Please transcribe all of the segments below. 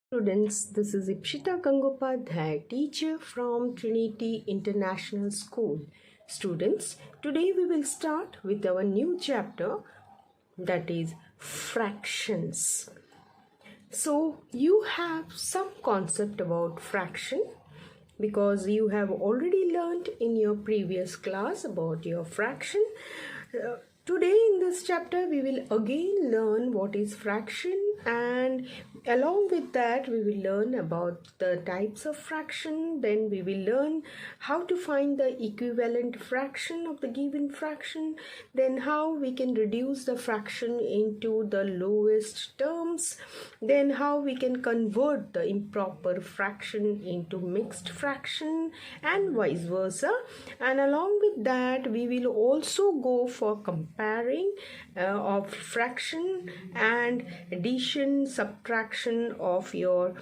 Students, this is Ipshita Gangopadhyay, teacher from Trinity International School. Students, today we will start with our new chapter, that is fractions. So you have some concept about fraction because you have already learned in your previous class about your fraction. Today in this chapter we will again learn what is fraction, and along with that we will learn about the types of fraction. Then we will learn how to find the equivalent fraction of the given fraction, then how we can reduce the fraction into the lowest terms, then how we can convert the improper fraction into mixed fraction, and vice versa. And along with that we will also go for comparing of fraction and addition, subtraction of your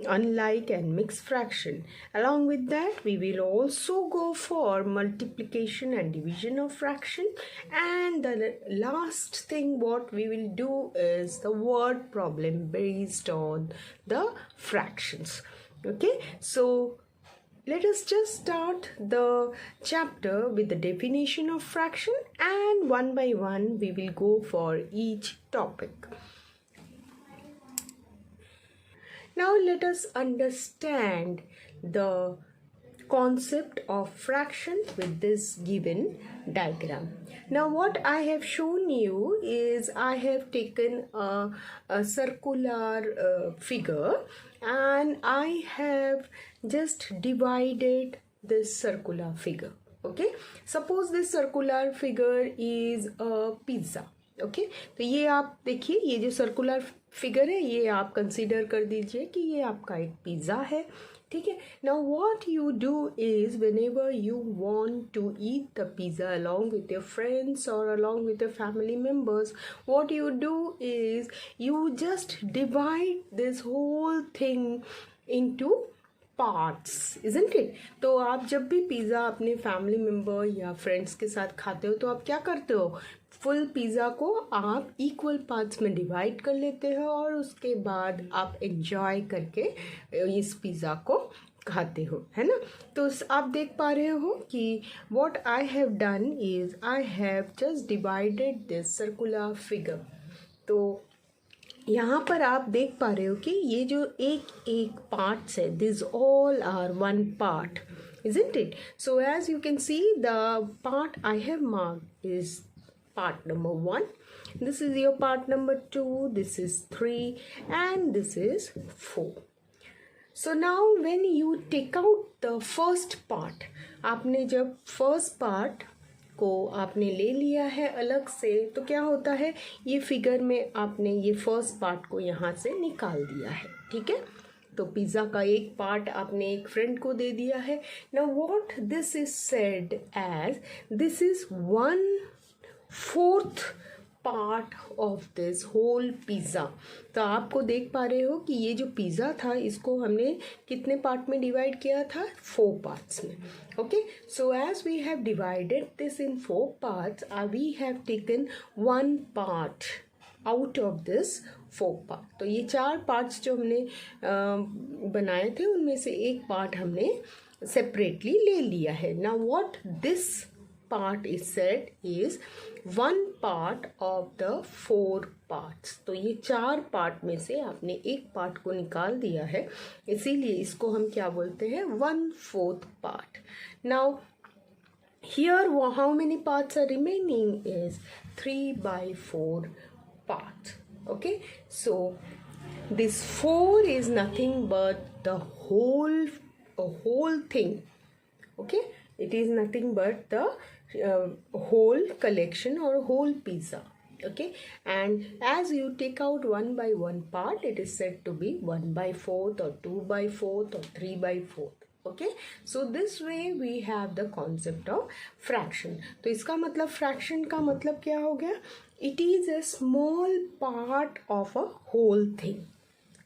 unlike and mixed fraction. Along with that we will also go for multiplication and division of fraction, and the last thing what we will do is the word problem based on the fractions. Okay, so let us just start the chapter with the definition of fraction, and one by one we will go for each topic. Now let us understand the concept of fraction with this given diagram. Now what I have shown you is I have taken a circular figure, and I have just divided this circular figure. Okay, suppose this circular figure is a pizza. Okay तो ये आप देखिए, ये जो circular figure है ये आप consider कर दीजिए कि ये आपका एक पिज़्ज़ा है. ठीक है. Now what you do is whenever you want to eat the pizza along with your friends or along with your family members, what you do is you just divide this whole thing into parts, isn't it. तो आप जब भी pizza अपने family member या friends के साथ खाते हो तो आप क्या करते हो, फुल पिज़्ज़ा को आप इक्वल पार्ट्स में डिवाइड कर लेते हो और उसके बाद आप एंजॉय करके इस पिज़्ज़ा को खाते हो, है ना. तो आप देख पा रहे हो कि what I have done is I have just divided this circular figure. तो यहाँ पर आप देख पा रहे हो कि ये जो एक एक पार्ट्स है, this all are one part, isn't it? So as you can see, the part I have marked is part number 1, this is your part number 2, this is 3, and this is 4. So now when you take out the first part, आपने जब first part को आपने ले लिया है अलग से, तो क्या होता है, ये फिगर में आपने ये फर्स्ट पार्ट को यहाँ से निकाल दिया है. ठीक है, तो पिज़्ज़ा का एक पार्ट आपने एक फ्रेंड को दे दिया है. Now what this is said as, this is 1/4 part of this whole pizza. तो आपको देख पा रहे हो कि ये जो पिज़्ज़ा था इसको हमने कितने पार्ट में डिवाइड किया था, 4 पार्ट्स में. Okay, so as we have divided this in 4 parts, we have taken 1 part out of this 4 part. तो ये 4 पार्ट्स जो हमने बनाए थे उनमें से एक पार्ट हमने सेपरेटली ले लिया है. Now what this part is said is 1 part of the 4 parts. तो ये 4 पार्ट में से आपने एक पार्ट को निकाल दिया है, इसीलिए इसको हम क्या बोलते हैं, 1/4 part. Now here how many parts are remaining is 3/4 parts. Okay, so this 4 is nothing but the whole thing. Okay, it is nothing but the whole collection or whole pizza. Okay, and as you take out 1/1 part, it is said to be 1/4 or 2/4 or 3/4. Okay, so this way we have the concept of fraction. तो इसका मतलब fraction का मतलब क्या हो गया, it is a small part of a whole thing.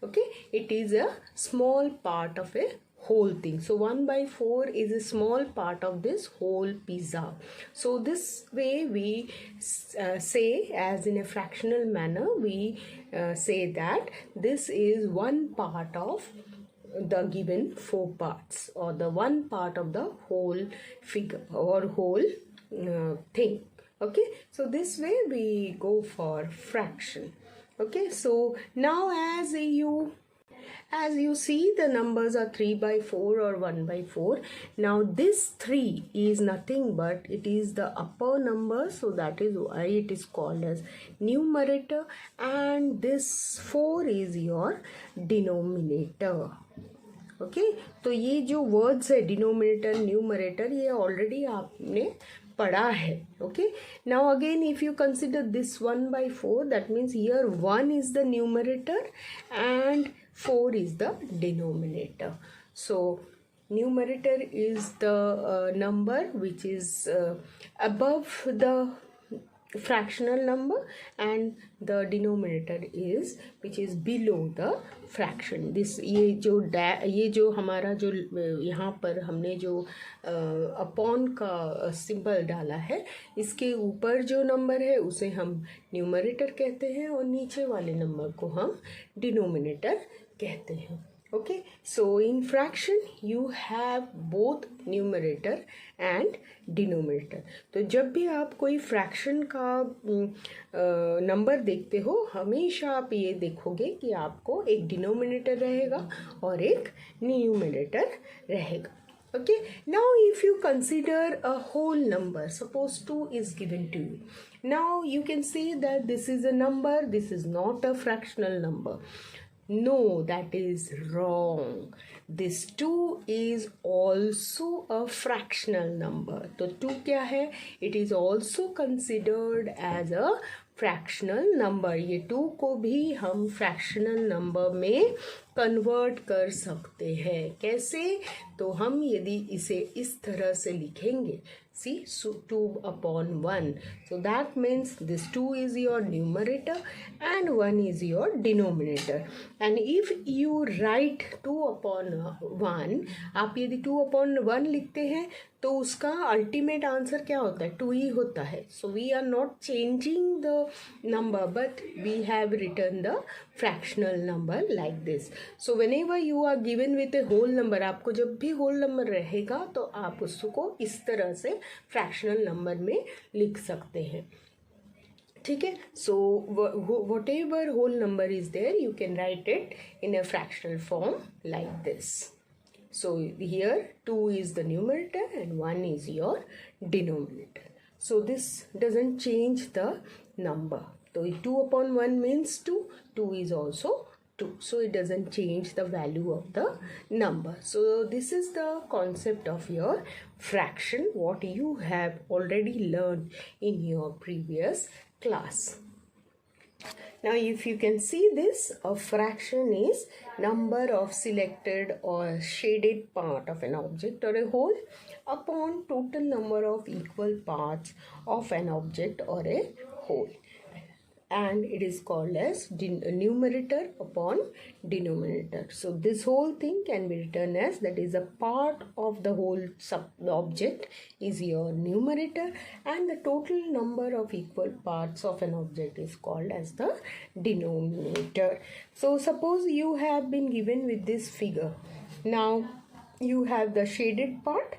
Okay, it is a small part of a whole thing. So 1 by 4 is a small part of this whole pizza. So this way we say, as in a fractional manner, we say that this is one part of the given 4 parts, or the one part of the whole figure or whole thing. Okay, so this way we go for fraction. Okay, so now as you see, the numbers are 3 by 4 or 1 by 4. Now this 3 is nothing but it is the upper number, so that is why it is called as numerator, and this 4 is your denominator. Okay तो ये जो words है denominator numerator, ये already आपने पढ़ा है. Okay, now again if you consider this 1 by 4, that means here 1 is the numerator and 4 is the denominator. So numerator is the number which is above the fractional number, and the denominator is which is below the fraction. This ये जो हमारा जो यहाँ पर हमने जो upon का symbol डाला है, इसके ऊपर जो नंबर है उसे हम न्यूमरेटर कहते हैं और नीचे वाले नंबर को हम डिनोमिनेटर कहते हैं. Okay, so in fraction you have both numerator and denominator. तो जब भी आप कोई fraction का नंबर देखते हो, हमेशा आप ये देखोगे कि आपको एक denominator रहेगा और एक numerator रहेगा. Okay, now if you consider a whole number, suppose 2 is given to you. Now you can say that this is a number, this is not a fractional number. No, that is wrong. This 2 is also a fractional number. तो 2 क्या है? It is also considered as a fractional number. ये 2 को भी हम fractional number में convert कर सकते हैं. कैसे? तो हम यदि इसे इस तरह से लिखेंगे, see, so 2 upon 1. So that means this 2 is your numerator and 1 is your denominator. And if you write 2 upon 1, आप यदि 2 upon 1 लिखते हैं तो उसका अल्टीमेट आंसर क्या होता है? 2 ही होता है. So we are not changing the number, but we have written the fractional number like this. So whenever you are given with a whole number, आपको जब भी whole number रहेगा तो आप उसको इस तरह से fractional number में लिख सकते हैं. ठीक है, so whatever whole number is there, you can write it in a fractional form like this. So here 2 is the numerator and 1 is your denominator. So this doesn't change the number. So 2 upon 1 means 2. 2 is also 2. So it doesn't change the value of the number. So this is the concept of your fraction, what you have already learned in your previous class. Now if you can see this, a fraction is number of selected or shaded part of an object or a whole upon total number of equal parts of an object or a whole. And it is called as numerator upon denominator. So this whole thing can be written as, that is a part of the whole object is your numerator, and the total number of equal parts of an object is called as the denominator. So suppose you have been given with this figure. Now you have the shaded part.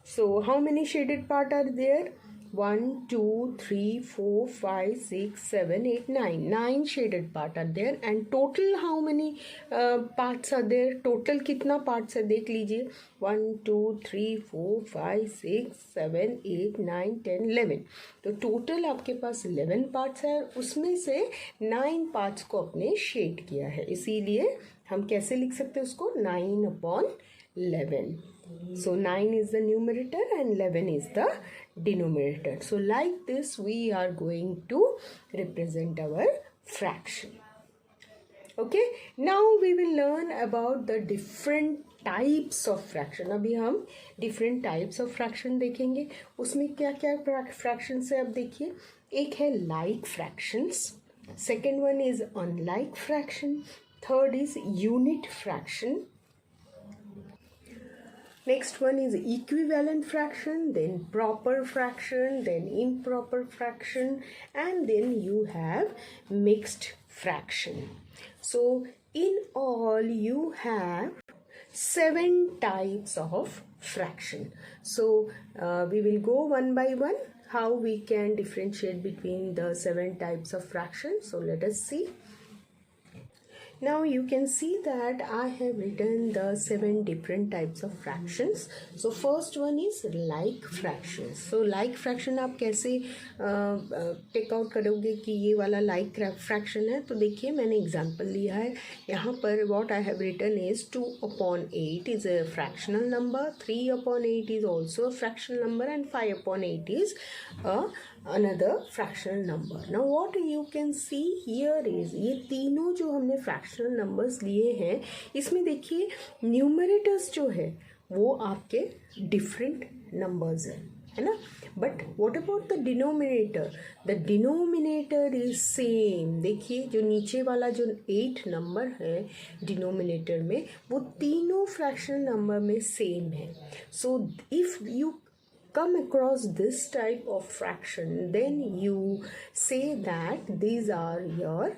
So how many shaded parts are there? 1, 2, 3, 4, 5, 6, 7, 8, 9. 9 shaded parts are there. And total how many parts are there? Total कितना parts है देख लीजिए. 1, 2, 3, 4, 5, 6, 7, 8, 9, 10, 11. तो total आपके पास 11 parts है. उसमें से 9 parts को अपने shade किया है. इसीलिए हम कैसे लिख सकते हैं उसको? 9 upon 11. So 9 is the numerator and 11 is the denominator. So like this we are going to represent our fraction. Okay, now we will learn about the different types of fraction. अभी हम different types of fraction देखेंगे. उसमें क्या क्या fractions है अब देखिए. एक है like fractions, second one is unlike fraction, third is unit fraction, Next one is equivalent fraction, then proper fraction, then improper fraction, and then you have mixed fraction. So in all you have 7 types of fraction. So we will go one by one how we can differentiate between the 7 types of fractions. So let us see. Now you can see that I have written the 7 different types of fractions. So first one is like fractions. So like fraction आप कैसे take out करोगे कि ये वाला like fraction है? तो देखिए मैंने एग्जांपल लिया है यहाँ पर. what I have written is 2/8 is a fractional number, 3/8 is also a fractional number, and 5/8 is another fractional number. Now what you can see here is ये तीनों जो हमने fractional numbers लिए हैं इसमें देखिए न्यूमरेटर्स जो है वो आपके different numbers है ना. But what about the denominator? The denominator is same. देखिए जो नीचे वाला जो 8 नंबर है डिनोमिनेटर में वो तीनों फ्रैक्शनल नंबर में सेम है. So if you come across this type of fraction, then you say that these are your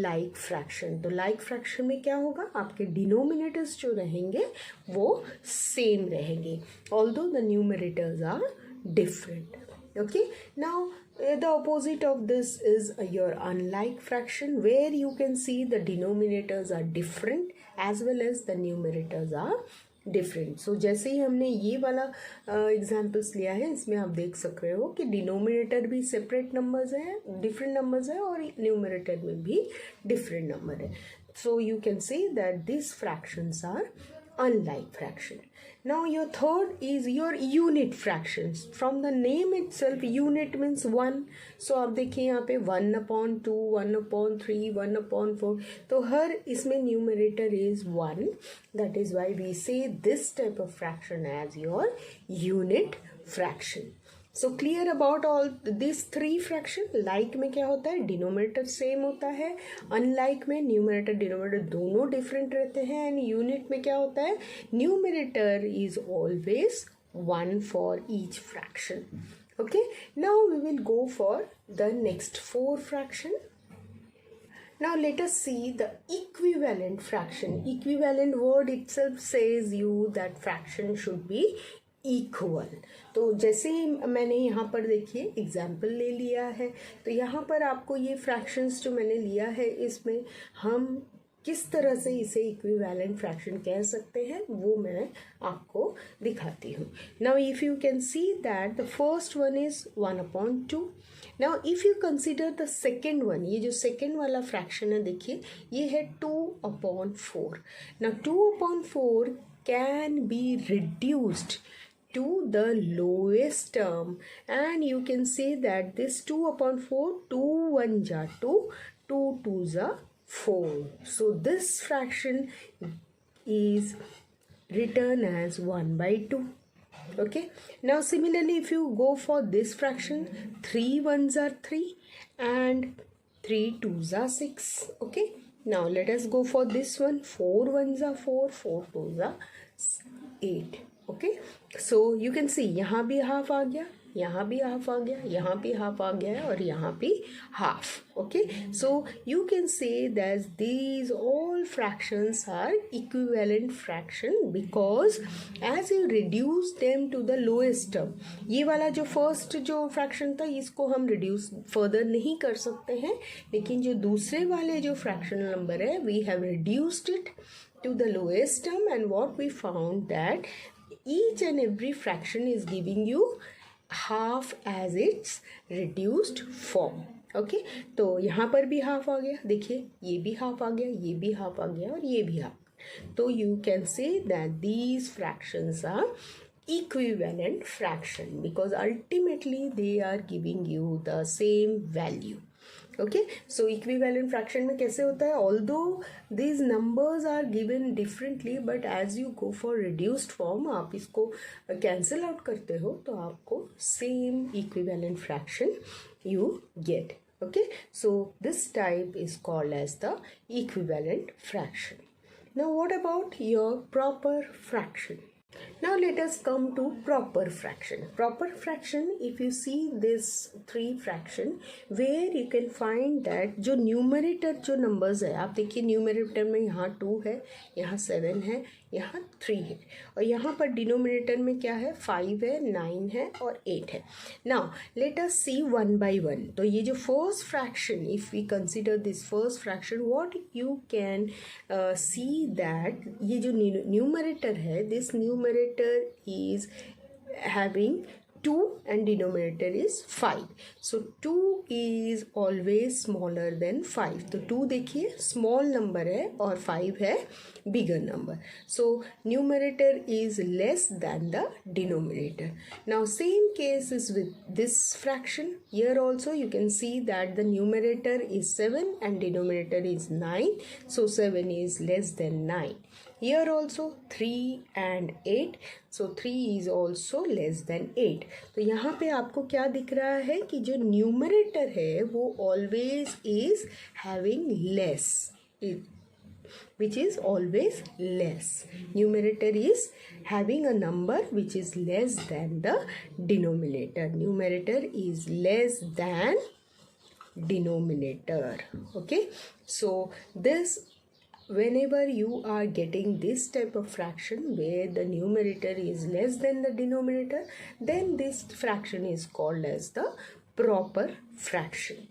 like fraction. तो like fraction में क्या होगा, आपके denominators जो रहेंगे वो same रहेंगे, although the numerators are different. Okay, now the opposite of this is your unlike fraction, where you can see the denominators are different as well as the numerators are different. So जैसे ही हमने ये वाला examples लिया है इसमें आप देख सक रहे हो कि डिनोमिनेटर भी सेपरेट नंबर्स हैं, डिफरेंट नंबर्स हैं, और न्यूमरेटर में भी डिफरेंट नंबर है. So you can say that this fractions are unlike fraction. Now your third is your unit fractions. From the name itself, unit means 1. So आप देखिए यहाँ पे 1/2, 1/3, 1/4. तो हर इसमें numerator is 1. That is why we say this type of fraction as your unit fraction. So clear about all these 3 fraction. like में क्या होता है, डिनोमिनेटर सेम होता है. अनलाइक में न्यूमरेटर डिनोमिनेटर दोनों डिफरेंट रहते हैं. एंड यूनिट में क्या होता है, numerator is always 1 for each fraction. Okay, now we will go for the next 4 fraction. Now let us see the equivalent fraction. Equivalent word itself says you that fraction should be equal. तो जैसे मैंने यहाँ पर देखिए example ले लिया है, तो यहाँ पर आपको ये फ्रैक्शंस जो मैंने लिया है इसमें हम किस तरह से इसे इक्विवेलेंट फ्रैक्शन कह सकते हैं वो मैं आपको दिखाती हूँ. Now if you can see that the first one is 1/2. Now if you consider the second one, ये जो सेकेंड वाला फ्रैक्शन है देखिए ये है 2/4. Now 2/4 can be reduced to the lowest term, and you can say that this 2/4, 2 1s are 2, 2 2s are 4. So this fraction is written as 1/2. Okay, now similarly if you go for this fraction, 3 1s are 3 and 3 2s are 6. Okay, now let us go for this one. 4 1s are 4, 4 2s are 8. Okay, so you can सी यहाँ भी half आ गया, यहाँ भी half आ गया, यहाँ भी half आ गया है, और यहाँ भी half. Okay, so you can say that these all fractions are equivalent fraction because as you reduce them to the lowest term. ये वाला जो फर्स्ट जो फ्रैक्शन था इसको हम रिड्यूस फर्दर नहीं कर सकते हैं, लेकिन जो दूसरे वाले जो फ्रैक्शनल नंबर है we have reduced it to the lowest term, and what we found that each and every fraction is giving you half as its reduced form. Okay, तो यहाँ पर भी हाफ आ गया, देखिए ये भी हाफ आ गया, ये भी हाफ आ गया, और ये भी हाफ. तो you can say that these fractions are equivalent fraction because ultimately they are giving you the same value. Okay, so equivalent fraction में कैसे होता है, although these numbers are given differently but as you go for reduced form आप इसको cancel out करते हो तो आपको same equivalent fraction you get. Okay, so this type is called as the equivalent fraction. Now what about your proper fraction? Now let us come to proper fraction. Proper fraction, if you see this three fraction, where you can find that जो numerator जो numbers है, आप देखिए numerator में यहाँ 2 है, यहाँ 7 है, यहाँ 3 है, और यहाँ पर denominator में क्या है, 5 है, 9 है और 8 है. Now let us see one by one. तो ये जो first fraction, if we consider this first fraction, what you can see that ये जो numerator है, this numerator is having 2 and denominator is 5. So 2 is always smaller than 5. तो 2 देखिए small number है और 5 है bigger number. So numerator is less than the denominator. Now same case is with this fraction. Here also you can see that the numerator is 7 and denominator is 9. So 7 is less than 9. Here also 3 and 8. So 3 is also less than 8. तो यहाँ पे आपको क्या दिख रहा है कि जो numerator है वो always is having less, which is always less. Numerator is having a number which is less than the denominator. Numerator is less than denominator. Okay, so this, whenever you are getting this type of fraction where the numerator is less than the denominator, then this fraction is called as the proper fraction.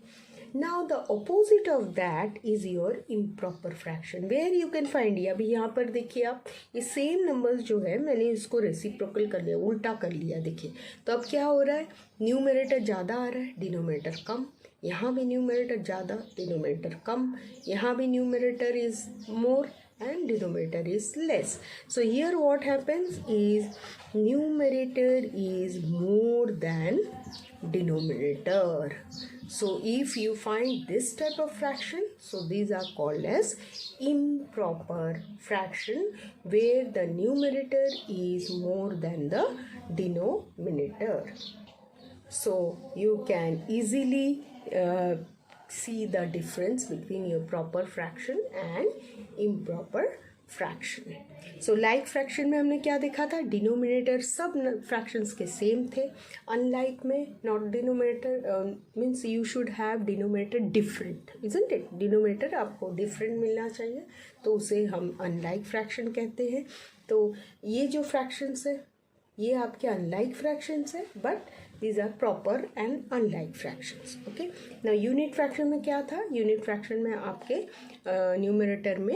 Now the opposite of that is your improper fraction, where you can find, अभी यहाँ पर देखिए आप, ये same numbers जो है मैंने इसको रेसिप्रोकल कर लिया, उल्टा कर लिया. देखिए तो अब क्या हो रहा है, न्यूमरेटर ज़्यादा आ रहा है, डिनोमिनेटर कम. यहाँ भी न्यूमरेटर ज़्यादा, डिनोमिनेटर कम. यहाँ भी numerator is more and denominator is less. So here what happens is numerator is more than denominator. So if you find this type of fraction, so these are called as improper fraction, where the numerator is more than the denominator. So you can easily see the difference between your proper fraction and improper fraction. So like fraction में हमने क्या देखा था, denominator सब fractions के same थे. Unlike में not denominator means you should have denominator different, isn't it? Denominator आपको different मिलना चाहिए, तो उसे हम unlike fraction कहते हैं. तो ये जो fractions है ये आपके unlike fractions है, but these are proper and unlike fractions. Okay, now unit fraction में क्या था, unit fraction में आपके numerator में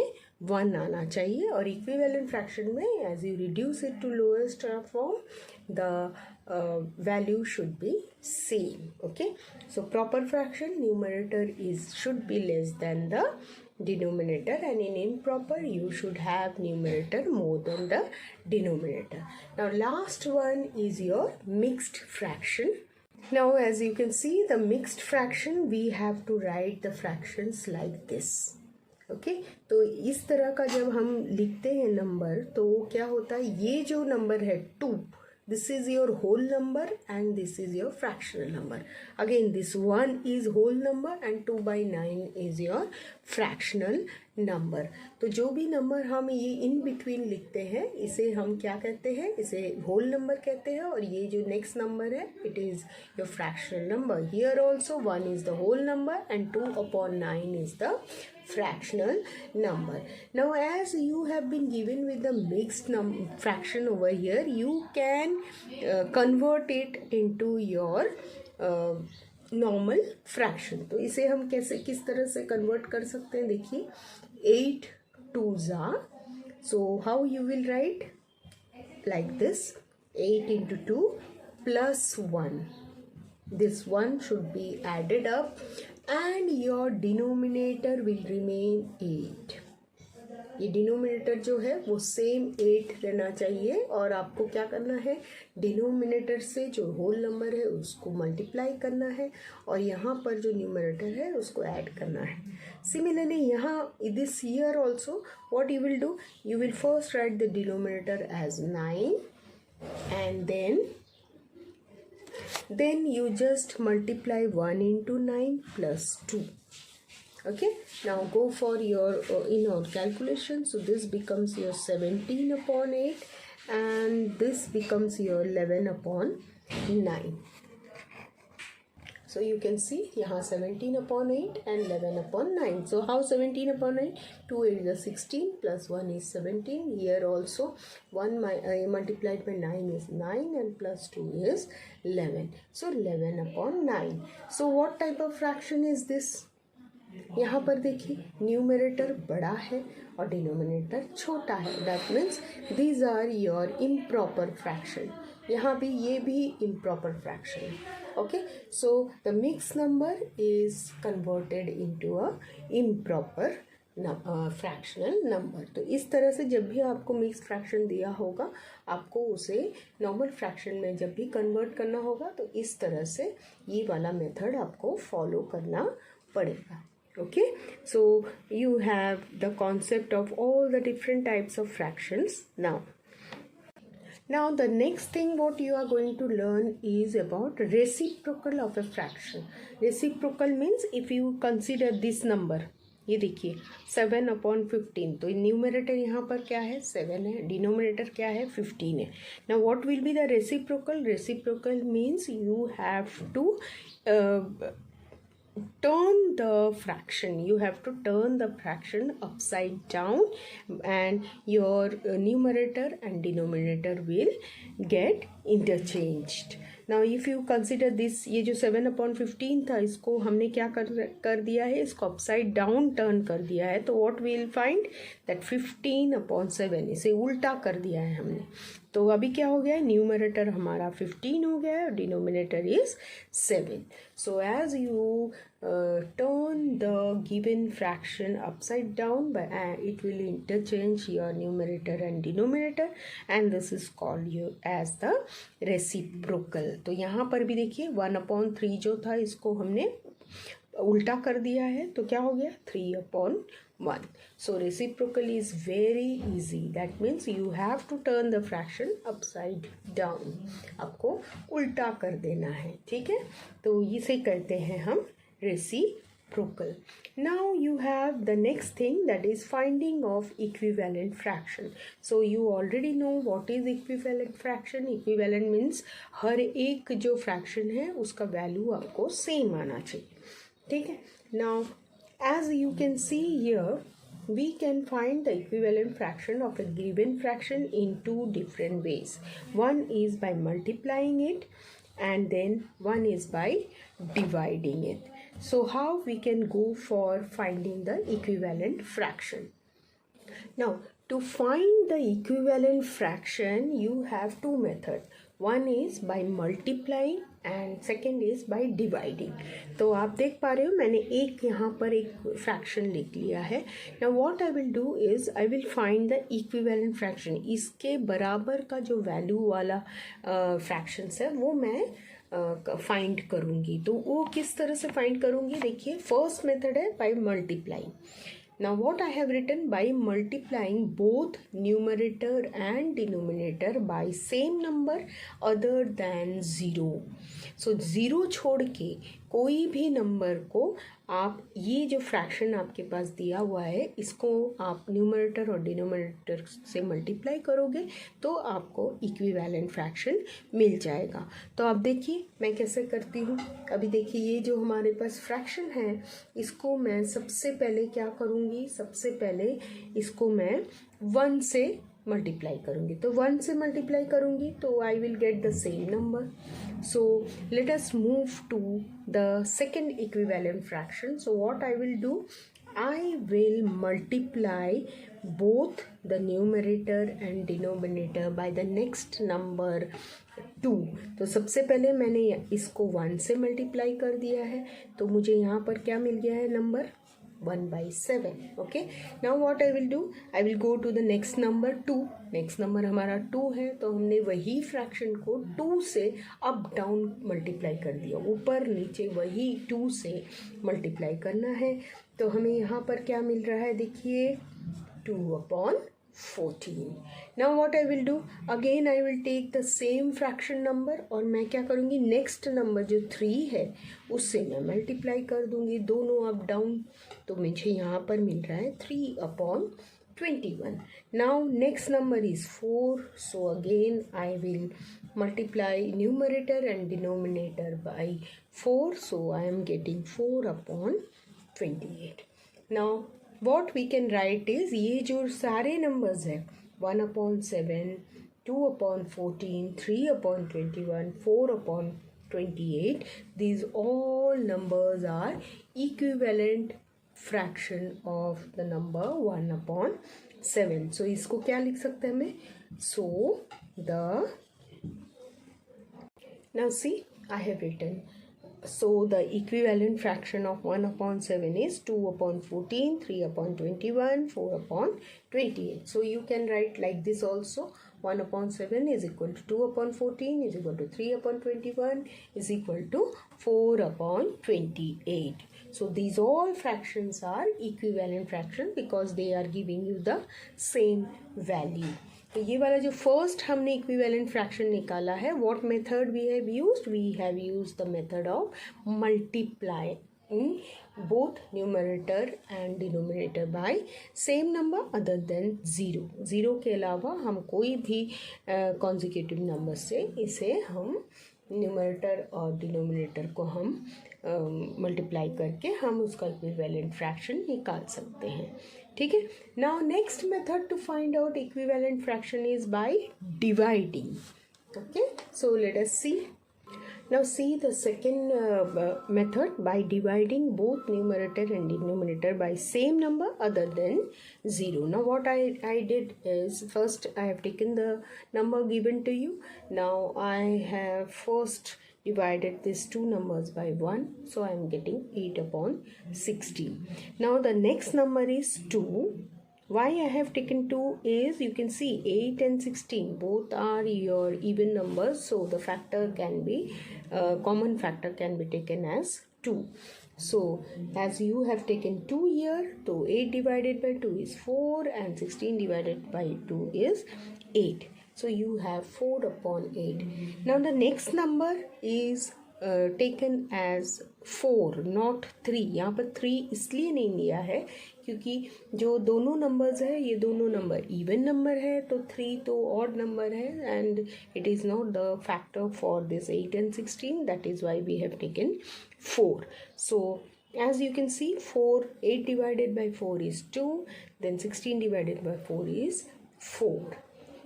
1 आना चाहिए, और equivalent fraction में as you reduce it to lowest form the value should be same. Okay, so proper fraction numerator should be less than the denominator, and in improper you should have numerator more than the denominator. Now last one is your mixed fraction. Now as you can see, the mixed fraction, we have to write the fractions like this. Okay तो इस तरह का जब हम लिखते हैं number, तो क्या होता है, ये जो नंबर है 2, this is your whole number and this is your fractional number. Again this 1 is whole number and 2 by 9 is your fractional number. तो जो भी नंबर हम ये इन बिटवीन लिखते हैं इसे हम क्या कहते हैं, इसे whole number कहते हैं, और ये जो next number है it is your fractional number. Here also 1 is the whole number and 2 upon 9 is the fractional number. Now as you have been given with the mixed fraction over here, you can convert it into your normal fraction. तो इसे हम कैसे किस तरह से convert कर सकते हैं, देखिए 8 2s are, so how you will write like this, 8 into 2 plus 1. This 1 should be added up and your denominator will remain 8. ये डिनोमिनेटर जो है वो सेम 8 रहना चाहिए, और आपको क्या करना है, डिनोमिनेटर से जो होल नंबर है उसको मल्टीप्लाई करना है, और यहाँ पर जो न्यूमरेटर है उसको ऐड करना है. सिमिलरली यहाँ this here also what you will do, you will first write the denominator as 9 and then you just multiply 1 into 9 plus 2. Okay, now go for your in our calculation. So this becomes your 17 upon 8, and this becomes your 11/9. So you can see यहाँ 17/8 and 11/9. So how 17/8? 2 8 is 16 plus 1 is 17. Here also 1 multiplied by 9 is 9 and plus 2 is 11. So 11/9. So what type of fraction is this? यहाँ पर देखिए numerator बड़ा है और denominator छोटा है. That means these are your improper fraction. यहाँ भी ये भी इम्प्रॉपर फ्रैक्शन है. Okay, so the mix number is converted into a improper fractional number. तो इस तरह से जब भी आपको मिक्स फ्रैक्शन दिया होगा आपको उसे नॉर्मल फ्रैक्शन में जब भी कन्वर्ट करना होगा तो इस तरह से ये वाला मेथड आपको फॉलो करना पड़ेगा. Okay, so you have the concept of all the different types of fractions now the next thing what you are going to learn is about reciprocal of a fraction. Reciprocal means if you consider this number, ये देखिए 7/15. तो numerator यहाँ पर क्या है 7 है, denominator क्या है 15 है. Now what will be the reciprocal? Reciprocal means you have to turn the fraction. You have to turn the fraction upside down and your numerator and denominator will get interchanged. Now if you consider this, ये जो 7/15 था इसको हमने क्या कर दिया है, इसको अपसाइड डाउन टर्न कर दिया है. तो what we will find that 15/7 इसे उल्टा कर दिया है हमने. तो अभी क्या हो गया है, न्यूमरेटर हमारा 15 हो गया है और denominator is 7. So as you turn the given fraction upside down it will interchange your numerator and denominator and this is called as the reciprocal. तो यहाँ पर भी देखिए 1/3 जो था इसको हमने उल्टा कर दिया है तो क्या हो गया 3/1. So reciprocal is very easy. That means you have to turn the fraction upside down. आपको उल्टा कर देना है. ठीक है, तो इसे कहते हैं हम reciprocal. Now you have the next thing that is finding of equivalent fraction. So you already know what is equivalent fraction. Equivalent means हर एक जो fraction है उसका value आपको same आना चाहिए. ठीक है. Now as you can see here we can find the equivalent fraction of a given fraction in two different ways. One is by multiplying it and then one is by dividing it. So how we can go for finding the equivalent fraction? Now to find the equivalent fraction you have two methods. One is by multiplying and second is by dividing. तो आप देख पा रहे हो मैंने एक यहाँ पर एक फ्रैक्शन लिख लिया है. Now what I will do is I will find the equivalent fraction. इसके बराबर का जो वैल्यू वाला फ्रैक्शंस है वो मैं फाइंड करूँगी. तो वो किस तरह से फाइंड करूँगी, देखिए फर्स्ट मेथड है by multiplying. Now what I have written, by multiplying both numerator and denominator by same number other than 0. So 0 छोड़ के कोई भी नंबर को आप ये जो फ्रैक्शन आपके पास दिया हुआ है इसको आप न्यूमरेटर और डिनोमिनेटर से मल्टीप्लाई करोगे तो आपको इक्विवेलेंट फ्रैक्शन मिल जाएगा. तो आप देखिए मैं कैसे करती हूँ. अभी देखिए ये जो हमारे पास फ्रैक्शन है इसको मैं सबसे पहले क्या करूँगी, सबसे पहले इसको मैं 1 से मल्टीप्लाई करूँगी. तो 1 से मल्टीप्लाई करूँगी तो I will get the same number. So let us move to the second equivalent fraction. So what I will do, I will multiply both the numerator and denominator by the next number 2. तो सबसे पहले मैंने इसको 1 से multiply कर दिया है तो मुझे यहाँ पर क्या मिल गया है number 1/7. Okay, now what I will do, I will go to the next number 2. Next number हमारा 2 है तो हमने वही फ्रैक्शन को 2 से अप डाउन मल्टीप्लाई कर दिया, ऊपर नीचे वही 2 से मल्टीप्लाई करना है. तो हमें यहाँ पर क्या मिल रहा है, देखिए 2/14. Now what I will do, again I will take the same fraction number और मैं क्या करूँगी, नेक्स्ट नंबर जो 3 है उससे मैं मल्टीप्लाई कर दूँगी दोनों अप डाउन. तो मुझे यहाँ पर मिल रहा है 3/14. 21. Now next number is 4. So again I will multiply numerator and denominator by 4. So I am getting 4 upon 28. Now what we can write is ये जो सारे numbers है 1 upon 7, 2 upon 14, 3 upon 21, 4 upon 28. These all numbers are equivalent fraction of the number 1 upon 7. So इसको क्या लिख सकते हैं हमें? So the now see I have written. So the equivalent fraction of 1 upon 7 is 2 upon 14, 3 upon 21, 4 upon 28. So you can write like this also. 1 upon 7 is equal to 2 upon 14 is equal to 3 upon 21 is equal to 4 upon 28. So these all fractions are equivalent fraction because they are giving you the same value. तो ये वाला जो first हमने equivalent fraction निकाला है, what method we have used the method of multiplying both numerator and denominator by same number other than 0. 0 के अलावा हम कोई भी consecutive number से इसे हम न्यूमरेटर और डिनोमिनेटर को हम मल्टीप्लाई करके हम उसका इक्विवेलेंट फ्रैक्शन निकाल सकते हैं. ठीक है. Now next method to find out equivalent fraction is by dividing. Okay, so let us see. Now see the second method by dividing both numerator and denominator by same number other than 0. Now what I did is first I have taken the number given to you. Now I have first divided these two numbers by 1. So I am getting 8 upon 16. Now the next number is 2. Why I have taken 2 is you can see 8 and 16 both are your even numbers, so the factor can be common factor can be taken as 2. So as you have taken 2 here, so 8 divided by 2 is 4 and 16 divided by 2 is 8. So you have 4 upon 8. Now the next number is taken as 4 not 3. यहाँ पर 3 इसलिए नहीं लिया है क्योंकि जो दोनों numbers है ये दोनों नंबर इवन नंबर है, तो 3 तो ऑड नंबर है and it is not the factor for this 8 and 16. That is why we have taken 4. So as you can see 8 divided by 4 is 2, then 16 divided by 4 is 4.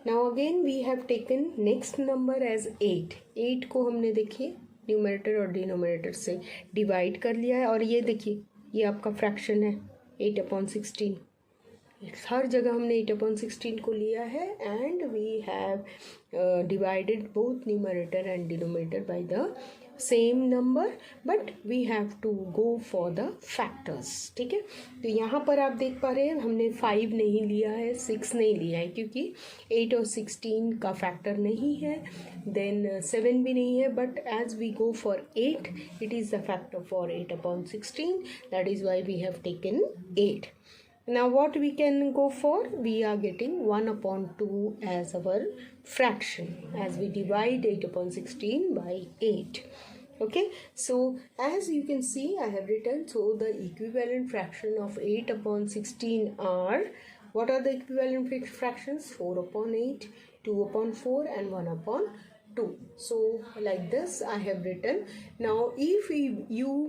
Now again we have taken next number as 8. 8 को हमने देखिए numerator और denominator से divide कर लिया है और ये देखिए ये आपका फ्रैक्शन है 8 upon 16. हर जगह हमने 8 upon 16 को लिया है and we have divided both numerator and denominator by the same number but we have to go for the factors. ठीक है, तो यहाँ पर आप देख पा रहे हैं हमने 5 नहीं लिया है, 6 नहीं लिया है क्योंकि 8 और 16 का फैक्टर नहीं है, देन 7 भी नहीं है, but as we go for 8 it is the factor for 8 upon 16. That is why we have taken 8. Now what we can go for? We are getting 1 upon 2 as our fraction as we divide 8 upon 16 by 8. Okay, so as you can see I have written, so the equivalent fraction of 8 upon 16 are, what are the equivalent fractions? 4 upon 8, 2 upon 4 and 1 upon 2. So like this I have written. Now if you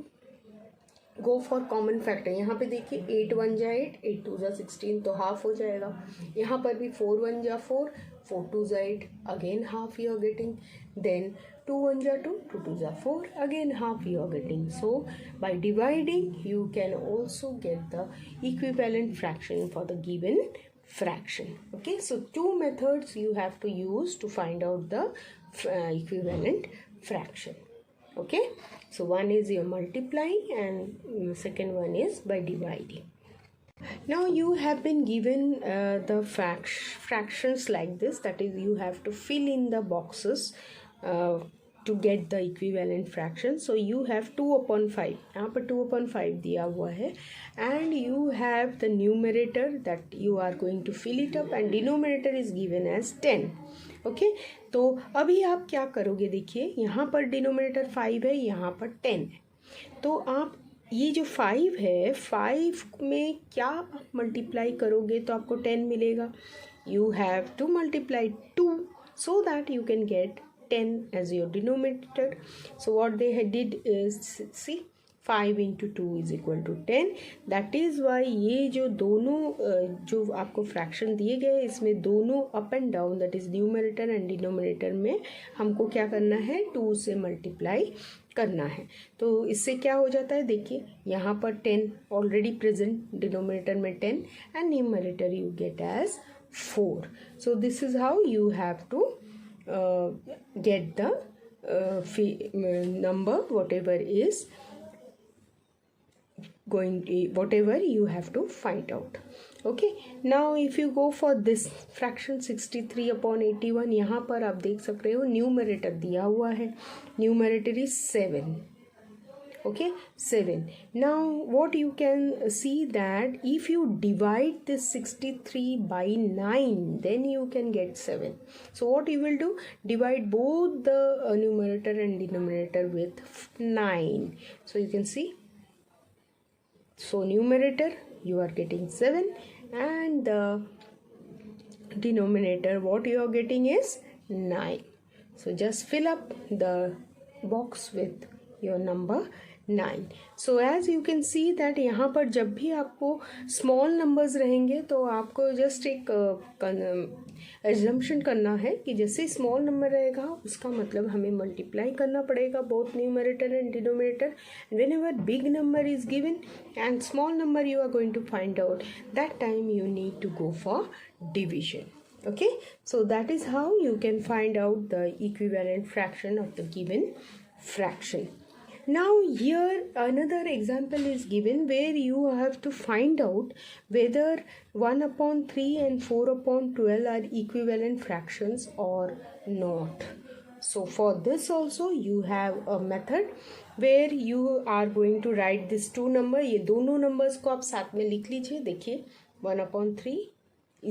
go for common factor, यहाँ पे देखिए 8 1 जा 8, 8 2 जा 16 तो half हो जाएगा. यहाँ पर भी 4 1 जा 4, 4 2 जा 8 again half you are getting. Then 2 1 जा 2, 2 2 जा 4 again half you are getting. So by dividing you can also get the equivalent fraction for the given fraction. Okay, so 2 methods you have to use to find out the equivalent fraction. Okay, so one is your multiplying and second one is by dividing. Now you have been given the fractions like this, that is you have to fill in the boxes to get the equivalent fraction. So you have 2 upon 5, यहाँ पर 2 upon 5 दिया हुआ है and you have the numerator that you are going to fill it up and denominator is given as 10. Okay, तो अभी आप क्या करोगे, देखिए यहाँ पर डिनोमिनेटर 5 है, यहाँ पर 10 है, तो आप ये जो 5 है, 5 में क्या आप मल्टीप्लाई करोगे तो आपको 10 मिलेगा. You have to multiply 2 so that you can get 10 as your denominator. So what they did is, see, 5 into 2 is equal to 10. That is why ये जो दोनों जो आपको फ्रैक्शन दिए गए, इसमें दोनों up and down, that is numerator and denominator में हमको क्या करना है, 2 से मल्टीप्लाई करना है. तो इससे क्या हो जाता है, देखिए यहाँ पर 10 ऑलरेडी प्रेजेंट, डिनोमिनेटर में 10 and numerator you get as 4. So this is how you have to get the number whatever is going to, whatever you have to find out. Okay, now if you go for this fraction 63/81, यहाँ पर आप देख सकते हो numerator दिया हुआ है, numerator is 7. Okay, 7. Now what you can see that if you divide this 63 by 9, then you can get 7. So what you will do, divide both the numerator and denominator with 9. So you can see, so numerator you are getting 7 and the denominator what you are getting is 9. So just fill up the box with your number 9. So as you can see that यहाँ पर जब भी आपको small numbers रहेंगे तो आपको just एक assumption करना है कि जैसे स्मॉल नंबर रहेगा उसका मतलब हमें मल्टीप्लाई करना पड़ेगा both numerator and denominator. Whenever big number is given and small number you are going to find out, that time you need to go for division. Okay, so that is how you can find out the equivalent fraction of the given fraction. Now here another example is given where you have to find out whether 1/3 and 4/12 are equivalent fractions or not. So for this also you have a method where you are going to write this two number. ये दोनों numbers को आप साथ में लिख लीजिए. देखिए 1/3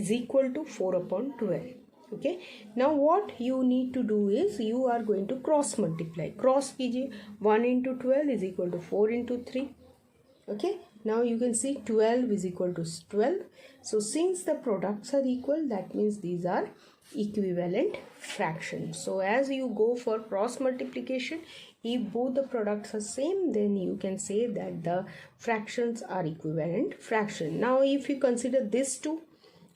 is equal to 4/12. Okay, now what you need to do is you are going to cross multiply. Cross कीजिए, 1 into 12 is equal to 4 into 3. Okay, now you can see 12 is equal to 12. So since the products are equal, that means these are equivalent fractions. So as you go for cross multiplication, if both the products are same, then you can say that the fractions are equivalent fraction. Now if you consider this two,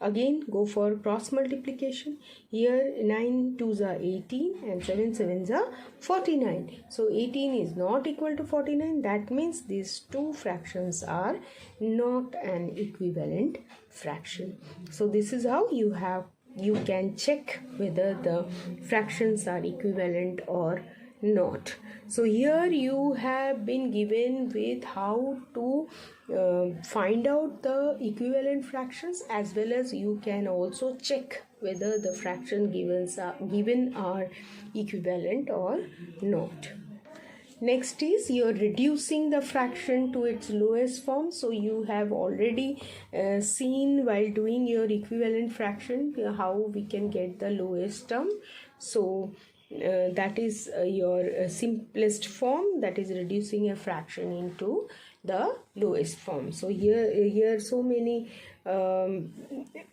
again go for cross multiplication. Here 9 2s are 18 and 7 7s are 49. So 18 is not equal to 49. That means these two fractions are not an equivalent fraction. So this is how you can check whether the fractions are equivalent or not. So here you have been given with how to find out the equivalent fractions, as well as you can also check whether the fraction given are equivalent or not. Next is you're reducing the fraction to its lowest form. So you have already seen while doing your equivalent fraction how we can get the lowest term. So that is your simplest form, that is reducing a fraction into the lowest form. So here so many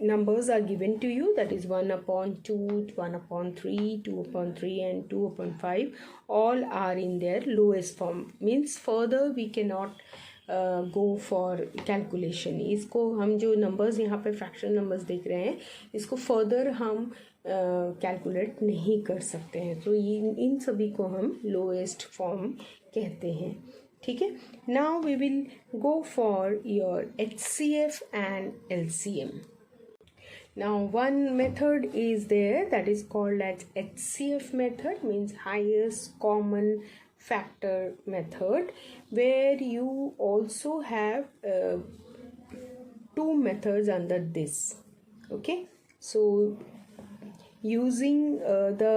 numbers are given to you, that is 1/2, 1/3, 2/3 and 2/5. All are in their lowest form. Means further we cannot go for calculation. इसको हम जो numbers यहाँ पे fraction numbers देख रहे हैं, इसको further हम कैलकुलेट नहीं कर सकते हैं. तो इन सभी को हम लोएस्ट फॉर्म कहते हैं. ठीक है. Now we will go for your HCF and LCM. Now one method is there that is called as HCF method, means highest common factor method, where you also have two methods under this. Okay, so using the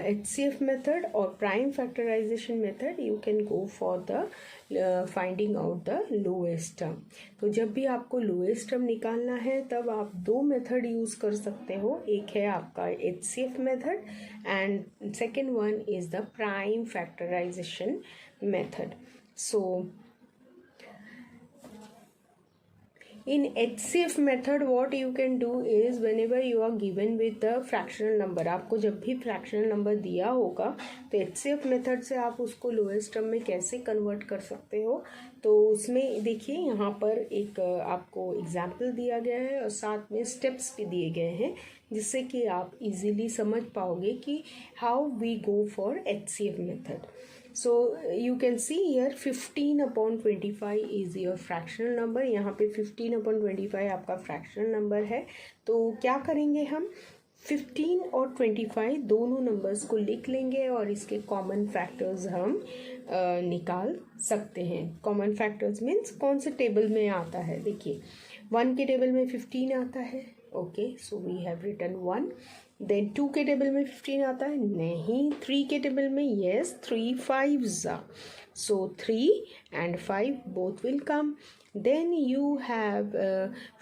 HCF method or prime factorization method, you can go for the finding out the lowest term. तो जब भी आपको lowest term निकालना है तब आप दो method use कर सकते हो. एक है आपका HCF method and second one is the prime factorization method. So in HCF method what you can do is whenever you are given with a fractional number, आपको जब भी fractional number दिया होगा तो HCF method से आप उसको lowest term में कैसे convert कर सकते हो, तो उसमें देखिए यहाँ पर एक आपको एग्जाम्पल दिया गया है और साथ में स्टेप्स भी दिए गए हैं जिससे कि आप इजीली समझ पाओगे कि how we go for HCF method. So you can see here 15/25 is your fractional number. यहाँ पे 15/25 आपका fractional number है. तो क्या करेंगे हम 15 और 25 दोनों नंबर्स को लिख लेंगे और इसके कॉमन फैक्टर्स हम निकाल सकते हैं. कॉमन फैक्टर्स मीन्स कौन से टेबल में आता है. देखिए 1 के टेबल में 15 आता है. Okay, so we have written 1. Then 2 के टेबल में 15 आता है. नहीं. 3 के टेबल में yes 3 5s. So 3 and 5 both will come. Then you have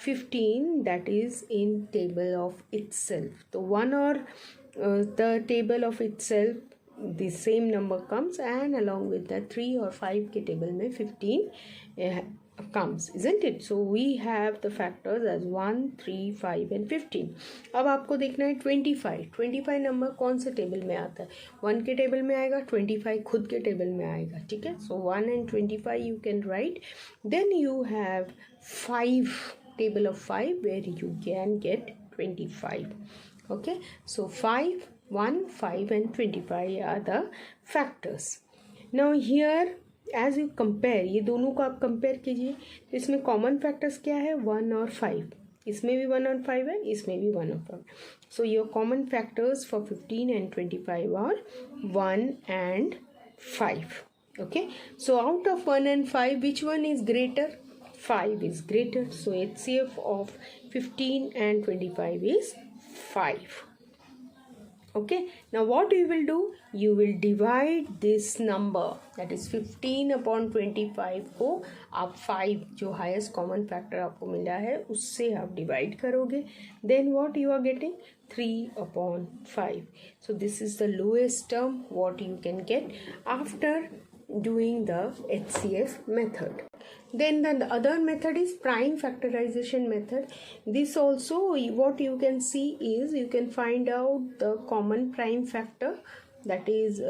15 that is in table of itself. So 1 or the table of itself the same number comes and along with that 3 or 5 के table में 15 comes, isn't it? So we have the factors as 1, 3, 5 and 15. अब आपको देखना है 25 number कौन से table में आता है. 1 के टेबल में आएगा, 25 खुद के टेबल में आएगा. ठीक है. So 1 and 25 you can write. Then you have 5 table of 5 where you can get 25. Okay. So 5, 1, 5 and 25 are the factors. Now here as you compare, ये दोनों को आप कंपेयर कीजिए तो इसमें कॉमन फैक्टर्स क्या है 1 और 5. इसमें भी 1 और 5 है, इसमें भी 1 और 5. So your common factors for 15 and 25 are 1 and 5. Okay, so out of 1 and 5 which one is greater? 5 is greater. So HCF of 15 and 25 is 5. Okay, now what you will do, you will divide this number that is 15/25 को आप 5 जो highest common factor आपको मिला है उससे आप divide करोगे. Then what you are getting? 3/5. So this is the lowest term what you can get after doing the HCF method. Then the other method is prime factorization method. This also what you can see is you can find out the common prime factor that is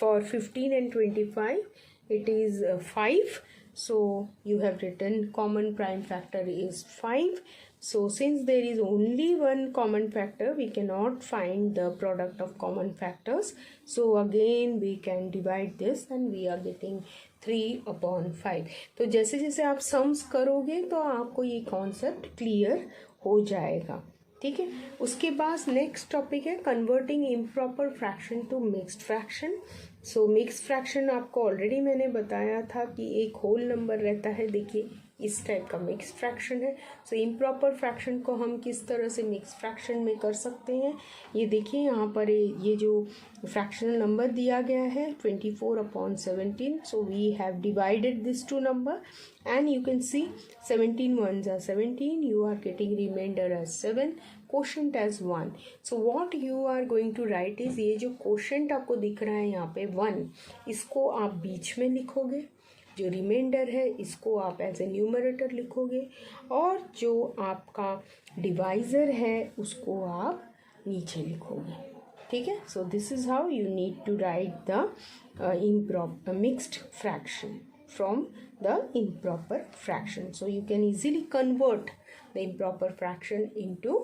for 15 and 25 it is 5. So you have written common prime factor is 5. So since there is only one common factor we cannot find the product of common factors. So again we can divide this and we are getting 3/5. तो जैसे जैसे आप sums करोगे तो आपको ये concept clear हो जाएगा. ठीक है. उसके बाद नेक्स्ट टॉपिक है converting improper fraction to mixed fraction. So mixed fraction आपको ऑलरेडी मैंने बताया था कि एक होल नंबर रहता है. देखिए इस टाइप का मिक्स्ड फ्रैक्शन है. सो इम्प्रॉपर फ्रैक्शन को हम किस तरह से मिक्स्ड फ्रैक्शन में कर सकते हैं ये देखिए. यहाँ पर ये जो फ्रैक्शनल नंबर दिया गया है 24/17. So we have divided this two number and you can see 17 ones are 17. You are getting remainder as 7, quotient as 1. So what you are going to write is ये जो quotient आपको दिख रहा है यहाँ पे 1 इसको आप बीच में लिखोगे. जो रिमाइंडर है इसको आप एज ए न्यूमरेटर लिखोगे और जो आपका डिवाइज़र है उसको आप नीचे लिखोगे. ठीक है. So this is how you need to write the improper mixed fraction from the improper fraction. So you can easily convert the improper fraction into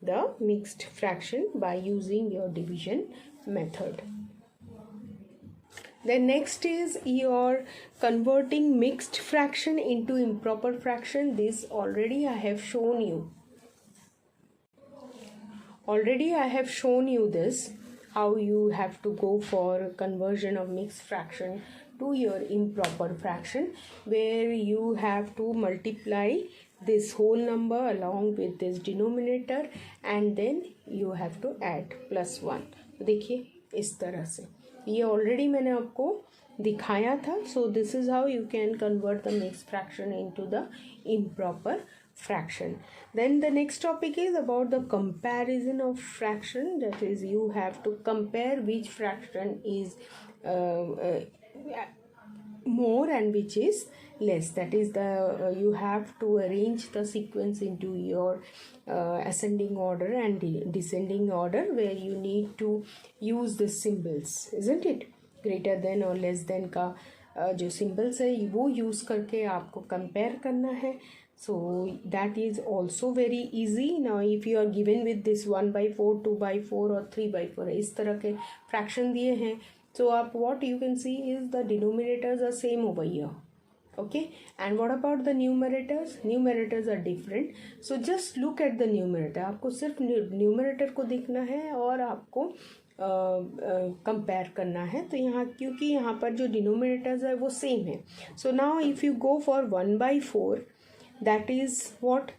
the mixed fraction by using your division method. Then next is your converting mixed fraction into improper fraction. This already I have shown you. Already I have shown you this, how you have to go for conversion of mixed fraction to your improper fraction, where you have to multiply this whole number along with this denominator and then you have to add +1. देखिए इस तरह से ये already मैंने आपको दिखाया था. So this is how you can convert the mixed fraction into the improper fraction. Then the next topic is about the comparison of fraction. That is, you have to compare which fraction is more and which is less. That is the you have to arrange the sequence into your ascending order and descending order, where you need to use the symbols, isn't it? Greater than और less than का जो symbols है वो use करके आपको compare करना है. So that is also very easy. Now if you are given with this 1/4, 2/4 और 3/4 इस तरह के फ्रैक्शन दिए हैं, so आप what you can see is the denominators are same over here. Okay, and what about the numerators? Numerators are different. So just look at the numerator. आपको सिर्फ numerator को देखना है और आपको कंपेयर करना है. तो यहाँ क्योंकि यहाँ पर जो डिनोमिनेटर्स है वो सेम है. So now if you go for 1/4, that is what